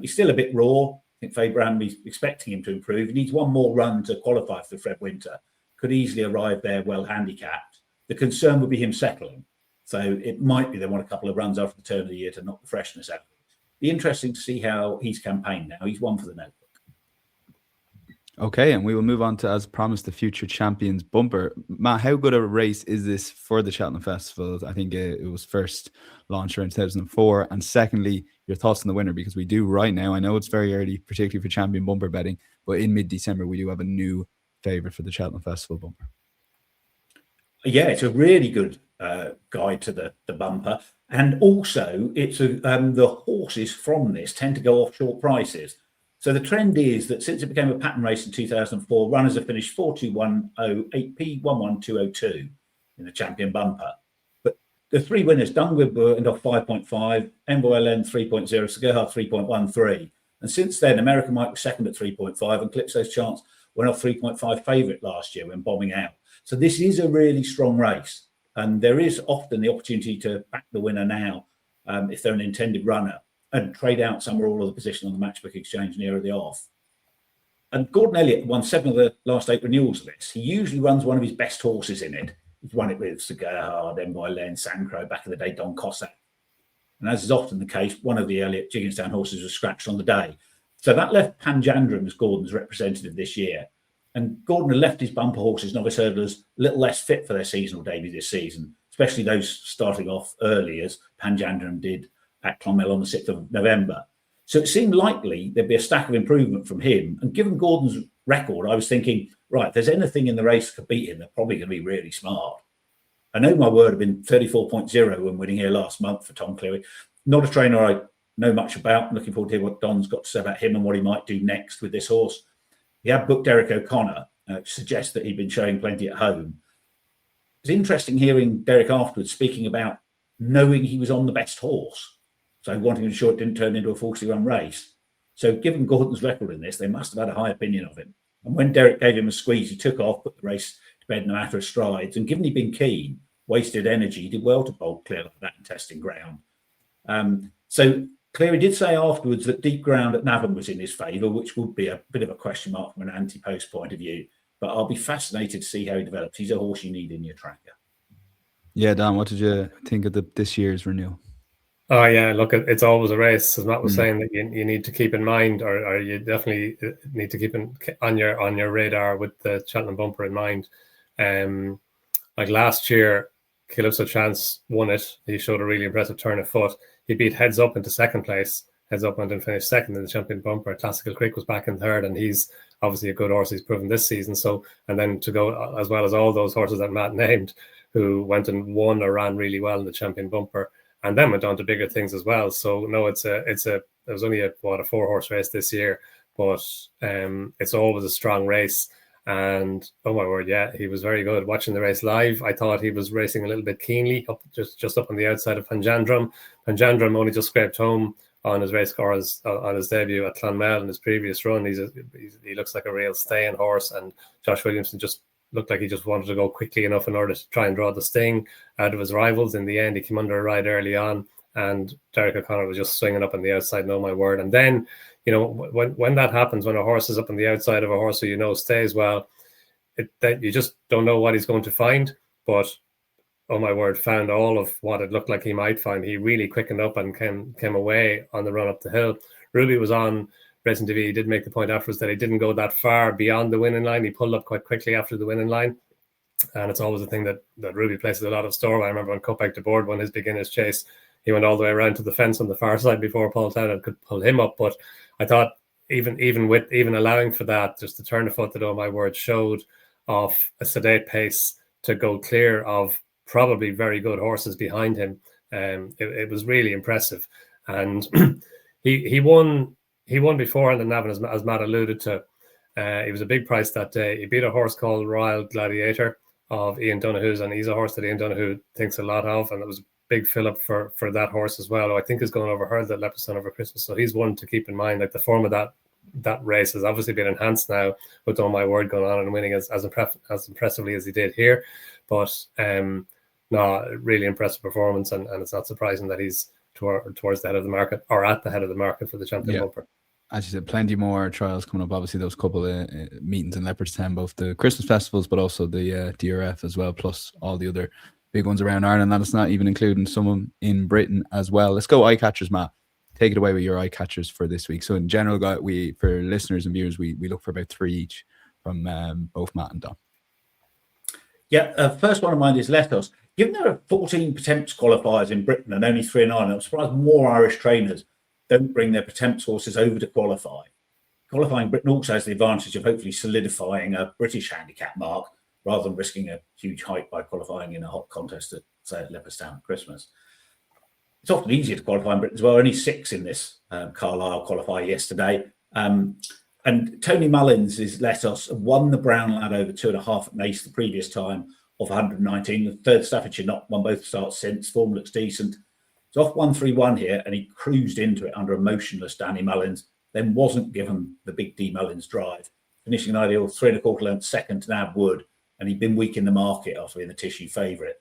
He's still a bit raw. I think Faye Bramley's expecting him to improve. He needs one more run to qualify for the Fred Winter. Could easily arrive there well handicapped. The concern would be him settling. So it might be they want a couple of runs after the turn of the year to knock the freshness out. Be interesting to see how he's campaigned now. He's won for the Notebook.
Okay, and we will move on to, as promised, the Future Champions bumper. Matt, how good a race is this for the Cheltenham Festival? I think it was first launched around 2004. And secondly, your thoughts on the winner, because we do right now, I know it's very early, particularly for champion bumper betting, but in mid-December, we do have a new favourite for the Cheltenham Festival bumper.
Yeah, it's a really good guide to the bumper. And also, it's the horses from this tend to go off short prices. So the trend is that since it became a pattern race in 2004, runners have finished 4210, 8p, 11202 in the champion bumper. But the 3 winners, Dunwood went off 5.5, Envoy LN 3.0, Sagerhard 3.13. And since then, American Mike was second at 3.5 and Calypso's Chance went off 3.5 favourite last year when bombing out. So this is a really strong race. And there is often the opportunity to back the winner now if they're an intended runner, and trade out some or all of the position on the Matchbook Exchange nearer the off. And Gordon Elliott won 7 of the last 8 renewals of this. He usually runs one of his best horses in it. He's won it with Sagerhard, Envoy Len, Sandcrow, back in the day, Don Cossack. And as is often the case, one of the Elliott Jigginstown horses was scratched on the day. So that left Panjandrum as Gordon's representative this year. And Gordon had left his bumper horses, novice hurdlers, a little less fit for their seasonal debut this season, especially those starting off early, as Panjandrum did at Clonmel on the 6th of November. So it seemed likely there'd be a stack of improvement from him. And given Gordon's record, I was thinking, right, if there's anything in the race that could beat him, they're probably going to be really smart. I know my word had been 34.0 when winning here last month for Tom Cleary. Not a trainer I know much about. I'm looking forward to hear what Don's got to say about him and what he might do next with this horse. He had booked Derek O'Connor, which suggests that he'd been showing plenty at home. It's interesting hearing Derek afterwards speaking about knowing he was on the best horse. So wanting to ensure it didn't turn into a 40-run race. So given Gordon's record in this, they must have had a high opinion of him. And when Derek gave him a squeeze, he took off, put the race to bed in a matter of strides. And given he'd been keen, wasted energy, he did well to bolt clear like that in testing ground. So Cleary did say afterwards that deep ground at Navan was in his favour, which would be a bit of a question mark from an anti-post point of view. But I'll be fascinated to see how he develops. He's a horse you need in your tracker.
Yeah, Dan, what did you think of this year's renewal?
Oh yeah, look, it's always a race, as Matt was saying, that you need to keep in mind, or you definitely need to keep on your radar with the Cheltenham Bumper in mind. Like last year, Calypso Chance won it. He showed a really impressive turn of foot. He beat Heads Up into second place. Heads Up went and finished second in the Champion Bumper. Classical Creek was back in third, and he's obviously a good horse. He's proven this season. So, and then to go as well as all those horses that Matt named, who went and won or ran really well in the Champion Bumper, and then went on to bigger things as well. So no, it was only a 4-horse race this year, but it's always a strong race. And oh my word, yeah, he was very good. Watching the race live, I thought he was racing a little bit keenly, just up on the outside of Panjandrum. Panjandrum only just scraped home on his race car on his debut at Clonmel in his previous run. He looks like a real staying horse, and Josh Williamson just looked like he just wanted to go quickly enough in order to try and draw the sting out of his rivals. In the end, he came under a ride early on, and Derek O'Connor was just swinging up on the outside, no my word. And then, you know, when that happens, when a horse is up on the outside of a horse who you know stays well, that you just don't know what he's going to find. But oh my word, found all of what it looked like he might find. He really quickened up and came away on the run up the hill. Ruby was on Racing TV. He did make the point afterwards that he didn't go that far beyond the winning line. He pulled up quite quickly after the winning line. And it's always a thing that Ruby places a lot of store. I remember when Cutback de Board won his beginner's chase, he went all the way around to the fence on the far side before Paul Townend could pull him up. But I thought even allowing for that, just the turn of foot that, oh my word, showed off a sedate pace to go clear of probably very good horses behind him. It was really impressive. And he won before in the Navan, as Matt alluded to. He was a big price that day. He beat a horse called Royal Gladiator of Ian Donoghue's, and he's a horse that Ian Donoghue thinks a lot of, and it was a big fill-up for that horse as well, who I think is going over Hurls at Leopardstown over Christmas. So he's one to keep in mind. Like, the form of that race has obviously been enhanced now with Oh My Word going on and winning as impressively as he did here. But no, really impressive performance, and it's not surprising that he's towards the head of the market, or at the head of the market for the Champion Bumper.
As you said, plenty more trials coming up. Obviously, those couple of meetings in Leopardstown, both the Christmas festivals, but also the DRF as well, plus all the other big ones around Ireland. And it's not even including some in Britain as well. Let's go eye catchers, Matt. Take it away with your eye catchers for this week. So in general, for listeners and viewers, we look for about 3 each from both Matt and Don.
Yeah, first one of mine is Lethos. Given there are 14 Pertemps qualifiers in Britain and only 3 in Ireland, I'm surprised more Irish trainers don't bring their Pertemps horses over to qualify. Qualifying Britain also has the advantage of hopefully solidifying a British handicap mark rather than risking a huge hike by qualifying in a hot contest at, say, at Leopardstown at Christmas. It's often easier to qualify in Britain as well. Only 6 in this Carlisle qualifier yesterday. And Tony Mullins is Lethos, won the Brown Lad over 2.5 at Nace the previous time of 119. The third Staffordshire not won both starts since. Form looks decent. It's off 131 here, and he cruised into it under a motionless Danny Mullins, then wasn't given the big D Mullins drive, finishing an ideal 3.25 lengths second to Nab Wood, and he'd been weak in the market after being the tissue favourite.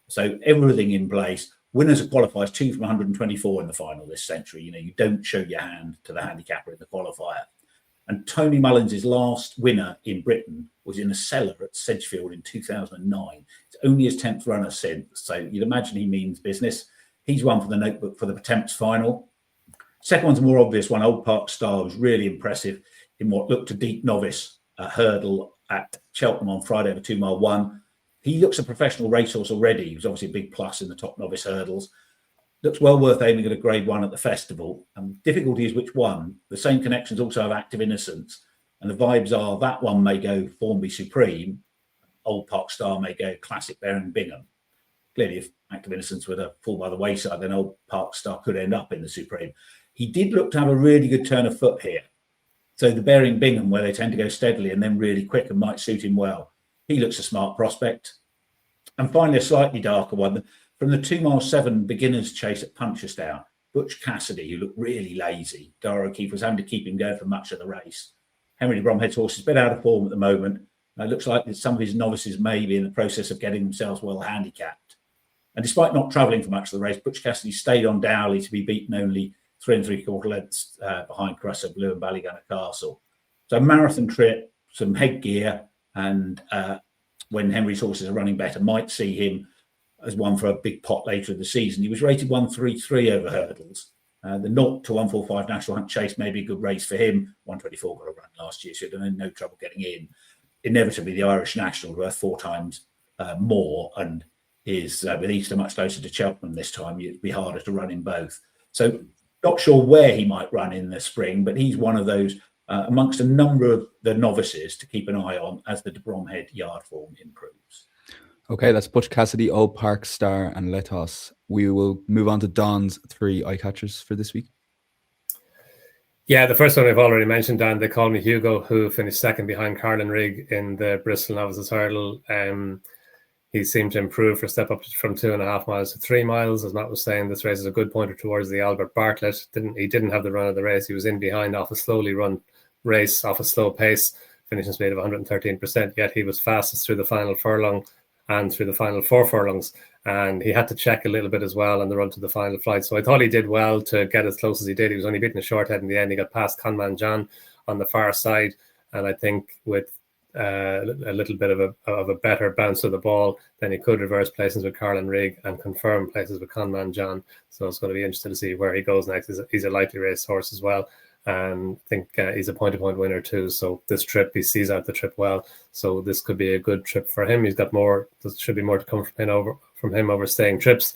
So everything in place. Winners of qualifiers 2 from 124 in the final this century. You know, you don't show your hand to the handicapper in the qualifier. And Tony Mullins' last winner in Britain was in a cellar at Sedgefield in 2009. It's only his 10th runner since, so you'd imagine he means business. He's won for the notebook for the Pertemps final. Second one's a more obvious one. Old Park Star was really impressive in what looked a deep novice hurdle at Cheltenham on Friday over 2 mile 1. He looks a professional racehorse already. He was obviously a big plus in the top novice hurdles. Looks well worth aiming at a grade 1 at the festival. Difficulty is which one. The same connections also have Active Innocence, and the vibes are that one may go Formby Supreme, Old Park Star may go Classic Bearing Bingham. Clearly, if Active Innocence were to fall by the wayside, then Old Park Star could end up in the Supreme. He did look to have a really good turn of foot here. So the Bearing Bingham, where they tend to go steadily and then really quick, and might suit him well. He looks a smart prospect. And finally, a slightly darker one. From the 2 mile 7 beginners chase at Punchestown, Butch Cassidy, who looked really lazy. Dara O'Keefe was having to keep him going for much of the race. Henry de Bromhead's horse is a bit out of form at the moment. It looks like some of his novices may be in the process of getting themselves well handicapped. And despite not travelling for much of the race, Butch Cassidy stayed on Dowley to be beaten only 3 3/4 lengths behind Caressa Blue and Ballygunner Castle. So a marathon trip, some headgear, and when Henry's horses are running better, might see him as one for a big pot later in the season. He was rated 133 over hurdles. The 0 to 145 National Hunt Chase may be a good race for him. 124 got a run last year, so he had no trouble getting in. Inevitably, the Irish National worth 4 times more, and is with Easter much closer to Cheltenham this time, it'd be harder to run in both. So not sure where he might run in the spring, but he's one of those amongst a number of the novices to keep an eye on as the de Bromhead yard form improves.
Okay, that's Butch Cassidy, Old Park Star, and Letos. We will move on to Don's 3 eye catchers for this week.
Yeah, the first one I've already mentioned, Dan. They call me Hugo, who finished second behind Carlin Rigg in the Bristol Novices Hurdle. He seemed to improve for a step up from 2.5 miles to 3 miles. As Matt was saying, this race is a good pointer towards the Albert Bartlett. He didn't have the run of the race. He was in behind off a slowly run race, off a slow pace, finishing speed of 113%, yet he was fastest through the final furlong and through the final 4 furlongs. And he had to check a little bit as well on the run to the final flight. So I thought he did well to get as close as he did. He was only beaten a short head in the end. He got past Conman John on the far side. And I think with a little bit of a better bounce of the ball, then he could reverse places with Carlin Rigg and confirm places with Conman John. So it's going to be interesting to see where he goes next. He's a lightly raced horse as well. And I think he's a point-to-point winner too. So this trip, he sees out the trip well. So this could be a good trip for him. He's got more. There should be more to come from him over staying trips.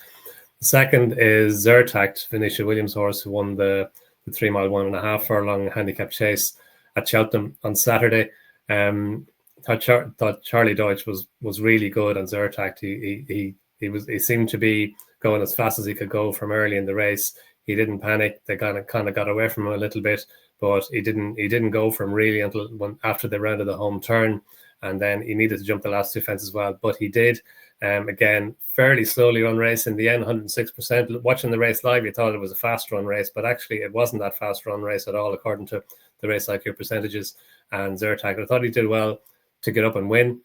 The second is Zertact, Venetia Williams' horse, who won the 3 mile 1.5 furlong handicap chase at Cheltenham on Saturday. Thought Charlie Deutsch was really good on Zertact. He seemed to be going as fast as he could go from early in the race. He didn't panic. They kind of got away from him a little bit, but he didn't go from really until after they rounded the home turn, and then he needed to jump the last 2 fences as well. But he did. Again, fairly slowly run race in the end, 106%. Watching the race live, you thought it was a fast run race, but actually it wasn't that fast run race at all, according to the race IQ percentages. And Zertac, I thought he did well to get up and win.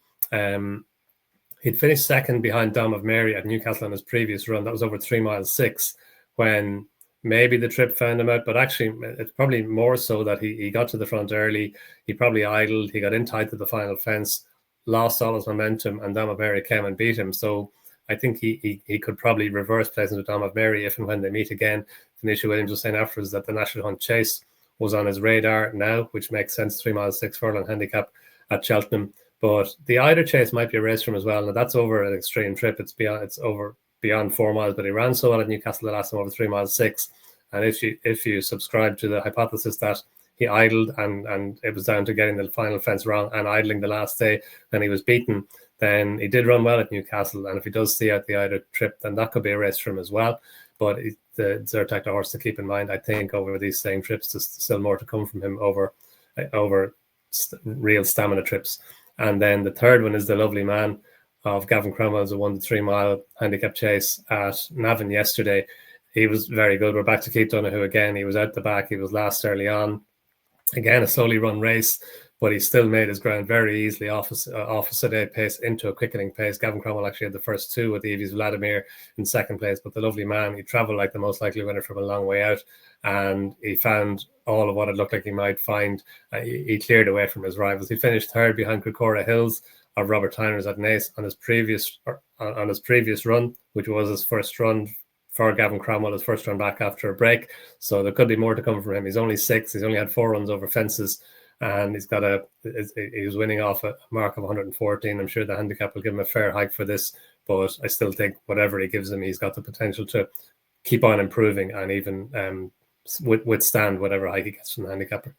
He'd finished second behind Dom of Mary at Newcastle on his previous run. That was over 3 miles 6, when maybe the trip found him out, but actually it's probably more so that he got to the front early. He probably idled. He got in tight to the final fence, lost all his momentum, and Dom of Mary came and beat him. So I think he could probably reverse places with Dom of Mary if and when they meet again. Venetia Williams was saying afterwards that the National Hunt Chase was on his radar now, which makes sense, 3 miles 6 furlong handicap at Cheltenham. But the Eider Chase might be a race for him as well. Now that's over an extreme trip. It's over beyond 4 miles, but he ran so well at Newcastle the last time, over 3 miles 6. And if you subscribe to the hypothesis that he idled and it was down to getting the final fence wrong and idling the last day, then he was beaten, then he did run well at Newcastle. And if he does see out the Eider trip, then that could be a race for him as well. But the Zertac horse to keep in mind, I think, over these same trips, there's still more to come from him over real stamina trips. And then the third one is the Lovely Man of Gavin Cromwell, who won the 3 mile handicap chase at Navan yesterday. He was very good. We're back to Keith Donoghue again. He was out the back. He was last early on. Again, a slowly run race, but he still made his ground very easily off a Saturday pace into a quickening pace. Gavin Cromwell actually had the first 2 with Evie's Vladimir in second place, but the Lovely Man, he travelled like the most likely winner from a long way out, and he found all of what it looked like he might find. He cleared away from his rivals. He finished third behind Cricora Hills of Robert Tyner's at Naas on his previous run, which was his first run for Gavin Cromwell, his first run back after a break. So there could be more to come from him. He's only 6. He's only had 4 runs over fences, and he was winning off a mark of 114. I'm sure the handicap will give him a fair hike for this, but I still think whatever he gives him, he's got the potential to keep on improving and even withstand whatever hike he gets from the handicapper.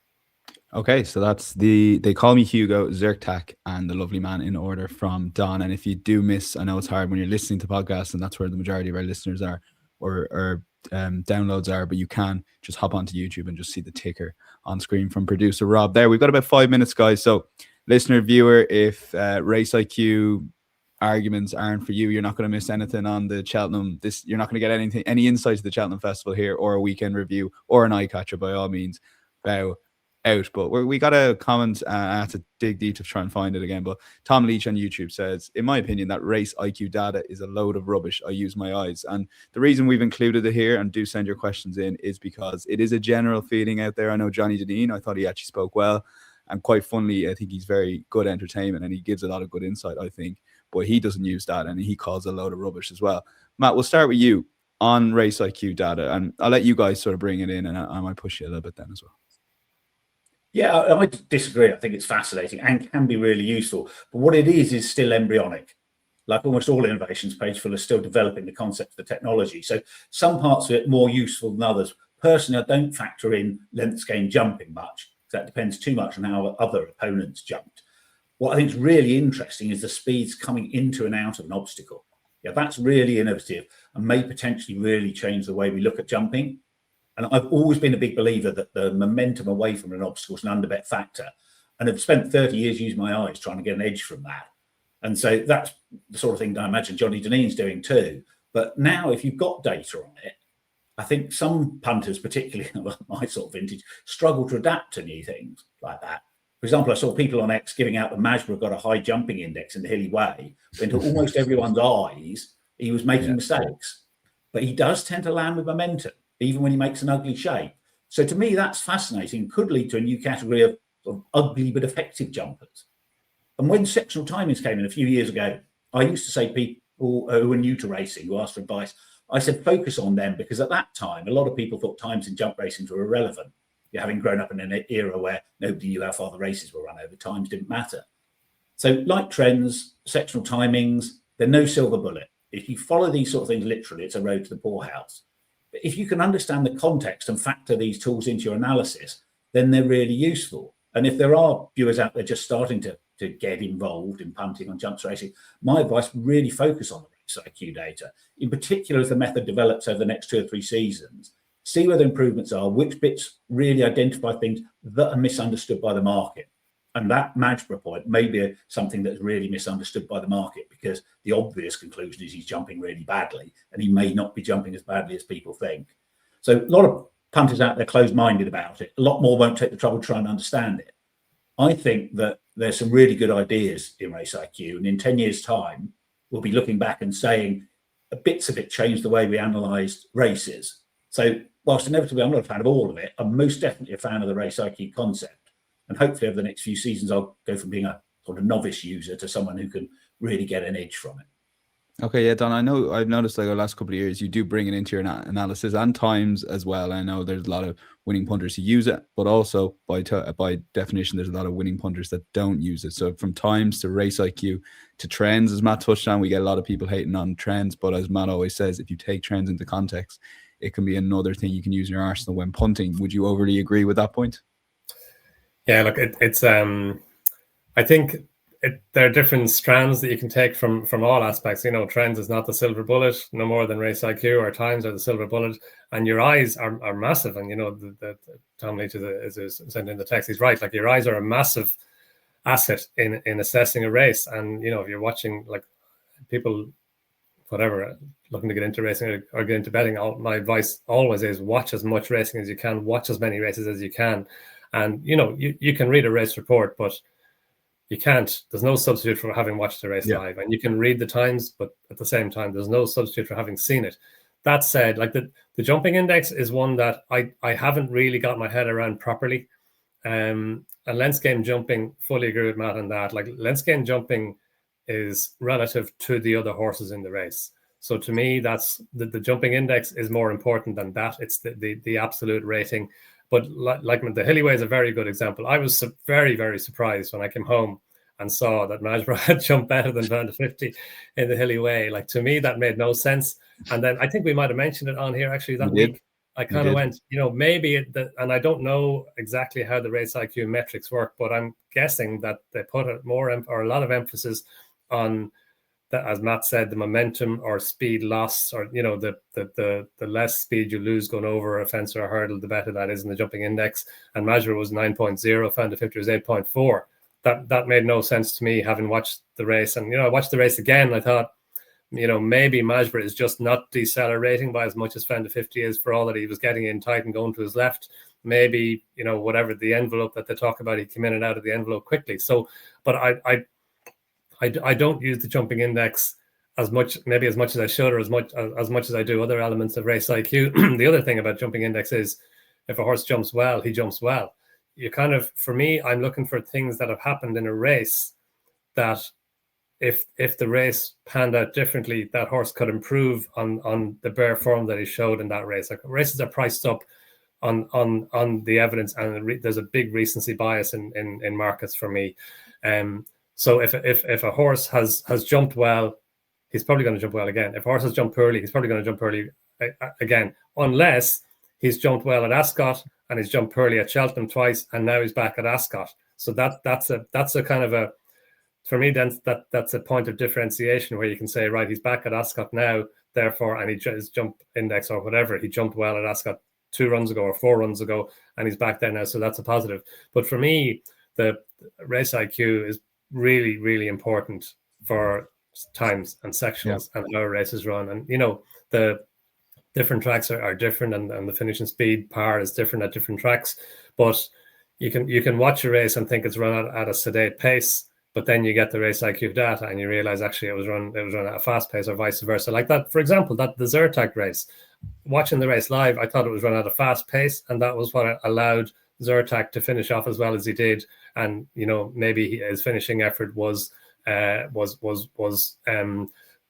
Okay, so that's They Call Me Hugo, Zerktak, and The Lovely Man in order from Don. And if you do miss, I know it's hard when you're listening to podcasts, and that's where the majority of our listeners are, or downloads are, but you can just hop onto YouTube and just see the ticker on screen from producer Rob there. We've got about 5 minutes, guys. So listener, viewer, if Race IQ arguments aren't for you, you're not going to miss anything on the Cheltenham. You're not going to get any insights to the Cheltenham Festival here, or a weekend review, or an eye catcher. By all means, bow out. But we got a comment. I had to dig deep to try and find it again. But Tom Leach on YouTube says, in my opinion, that race IQ data is a load of rubbish. I use my eyes. And the reason we've included it here, and do send your questions in, is because it is a general feeling out there. I know Johnny Deneen, I thought he actually spoke well. And quite funnily, I think he's very good entertainment, and he gives a lot of good insight, I think. But he doesn't use that, and he calls a load of rubbish as well. Matt, we'll start with you on race IQ data, and I'll let you guys sort of bring it in, and I might push you a little bit then as well.
Yeah, I disagree. I think it's fascinating and can be really useful. But what it is still embryonic. Like almost all innovations, Pageful are still developing the concept of the technology. So some parts of it more useful than others. Personally, I don't factor in lengths gained jumping much. That depends too much on how other opponents jumped. What I think is really interesting is the speeds coming into and out of an obstacle. Yeah, that's really innovative and may potentially really change the way we look at jumping. And I've always been a big believer that the momentum away from an obstacle is an underbet factor. And I've spent 30 years using my eyes trying to get an edge from that. And so that's the sort of thing that I imagine Johnny Deneen's doing too. But now if you've got data on it, I think some punters, particularly my sort of vintage, struggle to adapt to new things like that. For example, I saw people on X giving out that Matchbook got a high jumping index in the hilly way. But into almost everyone's eyes, he was making mistakes. But he does tend to land with momentum, even when he makes an ugly shape. So to me, that's fascinating. Could lead to a new category of ugly but effective jumpers. And when sectional timings came in a few years ago, I used to say people who were new to racing, who asked for advice, I said focus on them, because at that time, a lot of people thought times in jump racing were irrelevant. You're having grown up in an era where nobody knew how far the races were run over, times didn't matter. So like trends, sectional timings, they're no silver bullet. If you follow these sort of things literally, it's a road to the poorhouse. But if you can understand the context and factor these tools into your analysis, then they're really useful. And if there are viewers out there just starting to get involved in punting on jumps racing, my advice, really focus on the race IQ data. In particular, as the method develops over the next 2 or 3 seasons, see where the improvements are, which bits really identify things that are misunderstood by the market. And that Matchbook point may be something that's really misunderstood by the market, because the obvious conclusion is he's jumping really badly, and he may not be jumping as badly as people think. So a lot of punters out there closed-minded about it. A lot more won't take the trouble to try and understand it. I think that there's some really good ideas in Race IQ, and in 10 years' time, we'll be looking back and saying bits of it changed the way we analysed races. So whilst inevitably I'm not a fan of all of it, I'm most definitely a fan of the Race IQ concept. And hopefully over the next few seasons, I'll go from being a sort of novice user to someone who can really get an edge from it.
Okay, yeah, Don, I know I've noticed like the last couple of years, you do bring it into your analysis and times as well. I know there's a lot of winning punters who use it, but also by definition, there's a lot of winning punters that don't use it. So from times to Race IQ to trends, as Matt touched on, we get a lot of people hating on trends. But as Matt always says, if you take trends into context, it can be another thing you can use in your arsenal when punting. Would you overly agree with that point?
Yeah, look, it's I think there are different strands that you can take from all aspects. You know, trends is not the silver bullet, no more than Race IQ or times are the silver bullet. And your eyes are massive. And you know, the Tom Leach is sending the text. He's right. Like your eyes are a massive asset in assessing a race. And you know, if you're watching like people, whatever, looking to get into racing or get into betting, my advice always is watch as much racing as you can, watch as many races as you can. And, you know, you can read a race report, but you can't. There's no substitute for having watched the race live. And you can read the times, but at the same time, there's no substitute for having seen it. That said, like the jumping index is one that I haven't really got my head around properly. And length game jumping, fully agree with Matt on that. Like length game jumping is relative to the other horses in the race. So to me, that's the jumping index is more important than that. It's the absolute rating. But like the Hillyway is a very good example. I was very, very surprised when I came home and saw that Majborough had jumped better than Van de 50 in the Hilly Way. Like, to me, that made no sense. And then I think we might have mentioned it on here actually that week. I kind of went, maybe and I don't know exactly how the race IQ metrics work, but I'm guessing that they put a lot of emphasis on that, as Matt said, the momentum or speed loss, or the less speed you lose going over a fence or a hurdle, the better that is in the jumping index. And Majborough was 9.0, Van de 50 was 8.4. That made no sense to me, having watched the race. And I watched the race again. I thought, maybe Majborough is just not decelerating by as much as Van de 50 is, for all that he was getting in tight and going to his left. Maybe, whatever the envelope that they talk about, he came in and out of the envelope quickly. So, but I don't use the jumping index as much as I should, or as much as I do other elements of race IQ. The other thing about jumping index is, if a horse jumps well, he jumps well. For me, I'm looking for things that have happened in a race that, if the race panned out differently, that horse could improve on the bare form that he showed in that race. Like, races are priced up on the evidence, and there's a big recency bias in markets for me. So if a horse has jumped well, he's probably going to jump well again. If a horse has jumped poorly, he's probably going to jump poorly again, unless he's jumped well at Ascot and he's jumped poorly at Cheltenham twice, and now he's back at Ascot. So that's a kind of for me, then that's a point of differentiation where you can say, right, he's back at Ascot now, therefore, and his jump index or whatever, he jumped well at Ascot 2 runs ago or 4 runs ago, and he's back there now. So that's a positive. But for me, the race IQ is really, really important for times and sections and how races run. And the different tracks are different, and the finishing speed par is different at different tracks. But you can watch a race and think it's run at a sedate pace, but then you get the race IQ data and you realize actually it was run at a fast pace, or vice versa. Like that, for example, the Zyrtec race. Watching the race live, I thought it was run at a fast pace, and that was what allowed Zyrtec to finish off as well as he did. And maybe his finishing effort was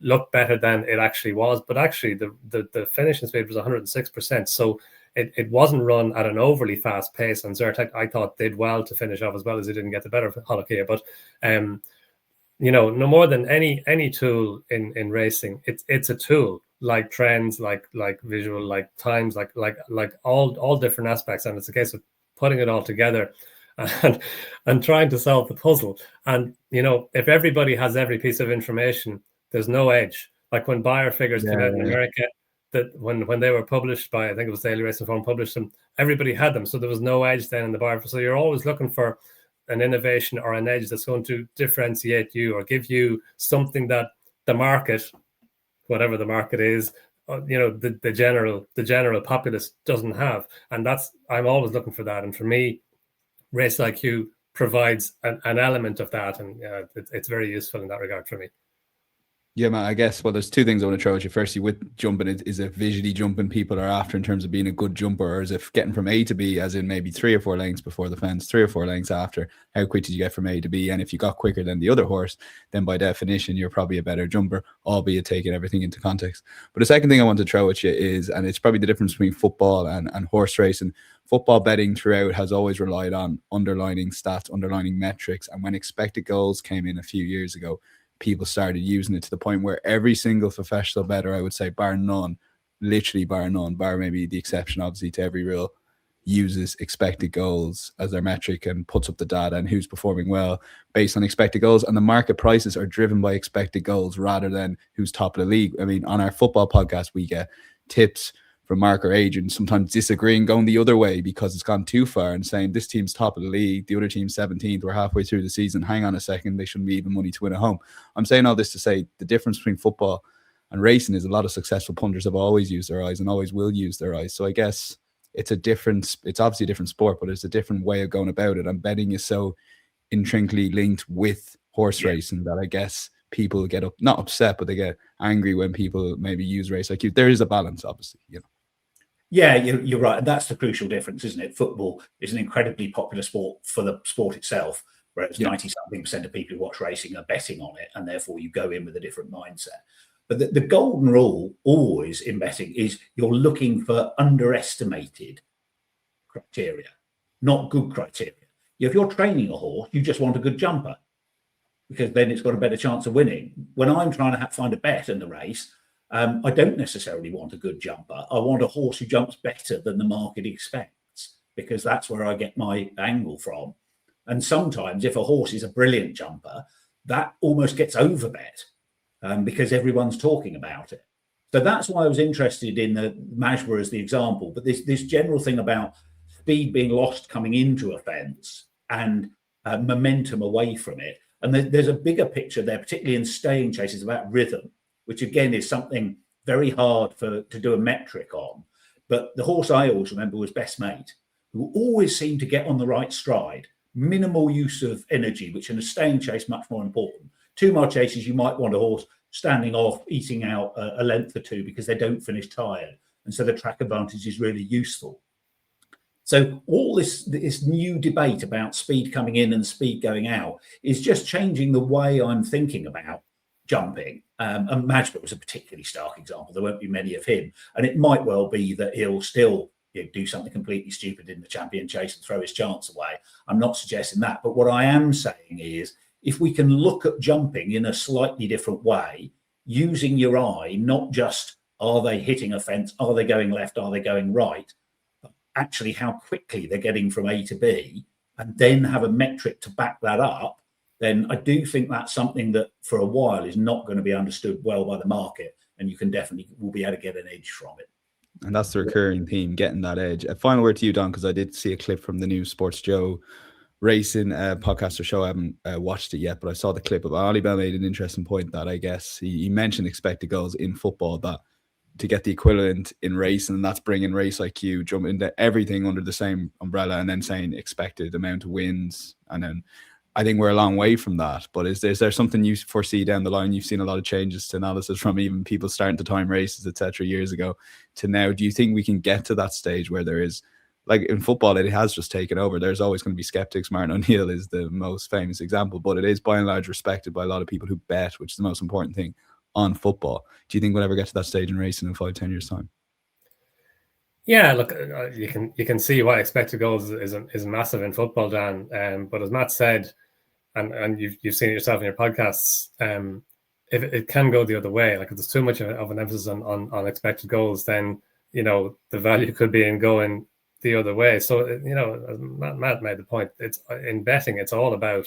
looked better than it actually was. But actually, the finishing speed was 106%. So it wasn't run at an overly fast pace. And Zyrtec, I thought, did well to finish off as well as he didn't get the better of Holocaia. But no more than any tool in racing, it's a tool, like trends, like visual, like times, like all different aspects. And it's a case of putting it all together and trying to solve the puzzle. And if everybody has every piece of information, there's no edge. Like when Bayer figures came out in America, that when they were published by, I think it was Daily Racing Form published them, everybody had them. So there was no edge then in the Bayer. So you're always looking for an innovation or an edge that's going to differentiate you or give you something that the market, whatever the market is, the general populace doesn't have. And I'm always looking for that. And for me, Race IQ provides an element of that, and it's very useful in that regard for me.
Yeah, man, I guess, well, there's 2 things I want to throw at you. Firstly, with jumping, is it visually jumping people are after in terms of being a good jumper, or is it getting from A to B, as in maybe 3 or 4 lengths before the fence, 3 or 4 lengths after? How quick did you get from A to B? And if you got quicker than the other horse, then by definition, you're probably a better jumper, albeit taking everything into context. But the second thing I want to throw at you is, and it's probably the difference between football and horse racing. Football betting throughout has always relied on underlining stats, underlining metrics. And when expected goals came in a few years ago, people started using it to the point where every single professional bettor, I would say, bar none, bar maybe the exception, obviously, to every rule, uses expected goals as their metric and puts up the data and who's performing well based on expected goals. And the market prices are driven by expected goals rather than who's top of the league. I mean, on our football podcast, we get tips from Mark or Adrian sometimes disagreeing, going the other way because it's gone too far and saying this team's top of the league, the other team's 17th, we're halfway through the season, hang on a second, they shouldn't be even money to win at home. I'm saying all this to say the difference between football and racing is a lot of successful punters have always used their eyes and always will use their eyes. So I guess it's obviously a different sport, but it's a different way of going about it. And betting is so intrinsically linked with horse racing that I guess people get not upset, but they get angry when people maybe use race IQ. There is a balance, obviously,
Yeah, you're right. And that's the crucial difference, isn't it? Football is an incredibly popular sport for the sport itself, whereas 90-something% of people who watch racing are betting on it, and therefore you go in with a different mindset. But the golden rule always in betting is you're looking for underestimated criteria, not good criteria. If you're training a horse, you just want a good jumper. because then it's got a better chance of winning. When I'm trying to find a bet in the race, I don't necessarily want a good jumper. I want a horse who jumps better than the market expects, because that's where I get my angle from. And sometimes if a horse is a brilliant jumper, that almost gets overbet because everyone's talking about it. So that's why I was interested in the Matchbook as the example. But this general thing about speed being lost coming into a fence and momentum away from it. And there's a bigger picture there, particularly in staying chases, about rhythm, which again is something very hard to do a metric on. But the horse I always remember was Best Mate, who always seemed to get on the right stride, minimal use of energy, which in a staying chase much more important. 2 mile chases, you might want a horse standing off, eating out a length or two because they don't finish tired. And so the track advantage is really useful. So all this new debate about speed coming in and speed going out is just changing the way I'm thinking about jumping. And Matchbook was a particularly stark example. There won't be many of him. And it might well be that he'll still do something completely stupid in the champion chase and throw his chance away. I'm not suggesting that. But what I am saying is, if we can look at jumping in a slightly different way, using your eye, not just are they hitting a fence, are they going left, are they going right, but actually how quickly they're getting from A to B, and then have a metric to back that up, then I do think that's something that for a while is not going to be understood well by the market, and you can definitely will be able to get an edge from it.
And that's the recurring theme, getting that edge. A final word to you, Don, because I did see a clip from the new Sports Joe racing podcast or show. I haven't watched it yet, but I saw the clip of Ali Bell made an interesting point that I guess he mentioned expected goals in football, that to get the equivalent in racing, and that's bringing race IQ, jump into everything under the same umbrella, and then saying expected amount of wins. And then I think we're a long way from that. But is there something you foresee down the line? You've seen a lot of changes to analysis from even people starting to time races, etc., years ago to now. Do you think we can get to that stage where there is, like in football, it has just taken over? There's always going to be skeptics. Martin O'Neill is the most famous example, but it is by and large respected by a lot of people who bet, which is the most important thing on football. Do you think we'll ever get to that stage in racing in 5-10 years time?
Yeah, look, you can see why expected goals is massive in football, Dan. But as Matt said, and you've seen it yourself in your podcasts, if it can go the other way, like if there's too much of an emphasis on expected goals, then the value could be in going the other way. So as Matt made the point, it's in betting, it's all about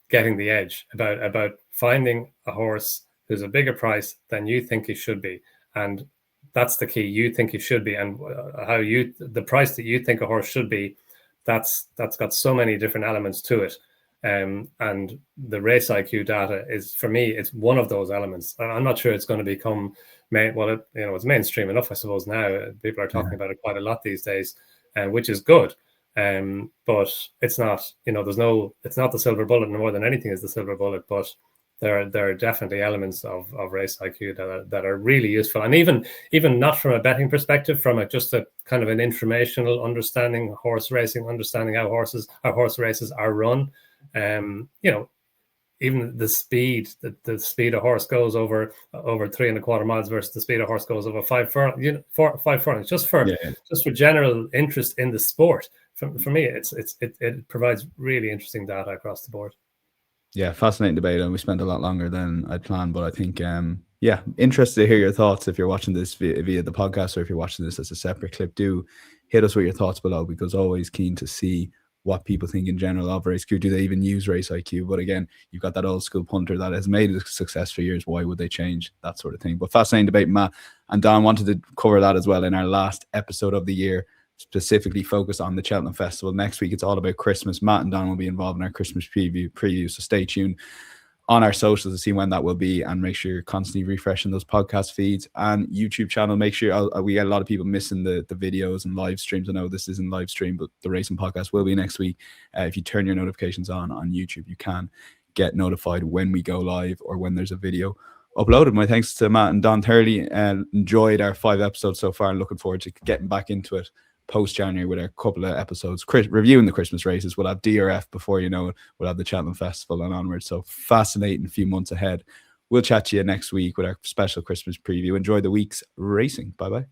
getting the edge, about finding a horse who's a bigger price than you think he should be, and that's the key. You think he should be, and the price that you think a horse should be, that's got so many different elements to it. And the race IQ data is, for me, it's one of those elements. I'm not sure it's going to become it's mainstream enough, I suppose. Now people are talking about it quite a lot these days, which is good. But it's not, it's not the silver bullet. More than anything is the silver bullet. But there are definitely elements of race IQ that are really useful, and even not from a betting perspective, from just a kind of an informational understanding horse racing, understanding how horse races are run. Even the speed a horse goes over 3.25 miles versus the speed a horse goes over 5 furlongs, just for general interest in the sport. For me, it provides really interesting data across the board.
Yeah, fascinating debate, and we spent a lot longer than I'd planned, but I think interested to hear your thoughts. If you're watching this via the podcast, or if you're watching this as a separate clip, do hit us with your thoughts below, because always keen to see what people think in general of race IQ. Do they even use race IQ? But again, you've got that old school punter that has made a success for years. Why would they change? That sort of thing. But fascinating debate. Matt and Don wanted to cover that as well in our last episode of the year, specifically focused on the Cheltenham Festival. Next week, it's all about Christmas. Matt and Don will be involved in our Christmas preview. So stay tuned on our socials to see when that will be, and make sure you're constantly refreshing those podcast feeds and YouTube channel. Make sure we get a lot of people missing the videos and live streams. I know this isn't live stream, but the racing podcast will be next week. If you turn your notifications on YouTube, you can get notified when we go live or when there's a video uploaded. My thanks to Matt and Don. Thoroughly enjoyed our 5 episodes so far, and looking forward to getting back into it post-January with a couple of episodes reviewing the Christmas races. We'll have DRF before you know it. We'll have the Cheltenham Festival and onwards. So fascinating few months ahead. We'll chat to you next week with our special Christmas preview. Enjoy the week's racing. Bye-bye.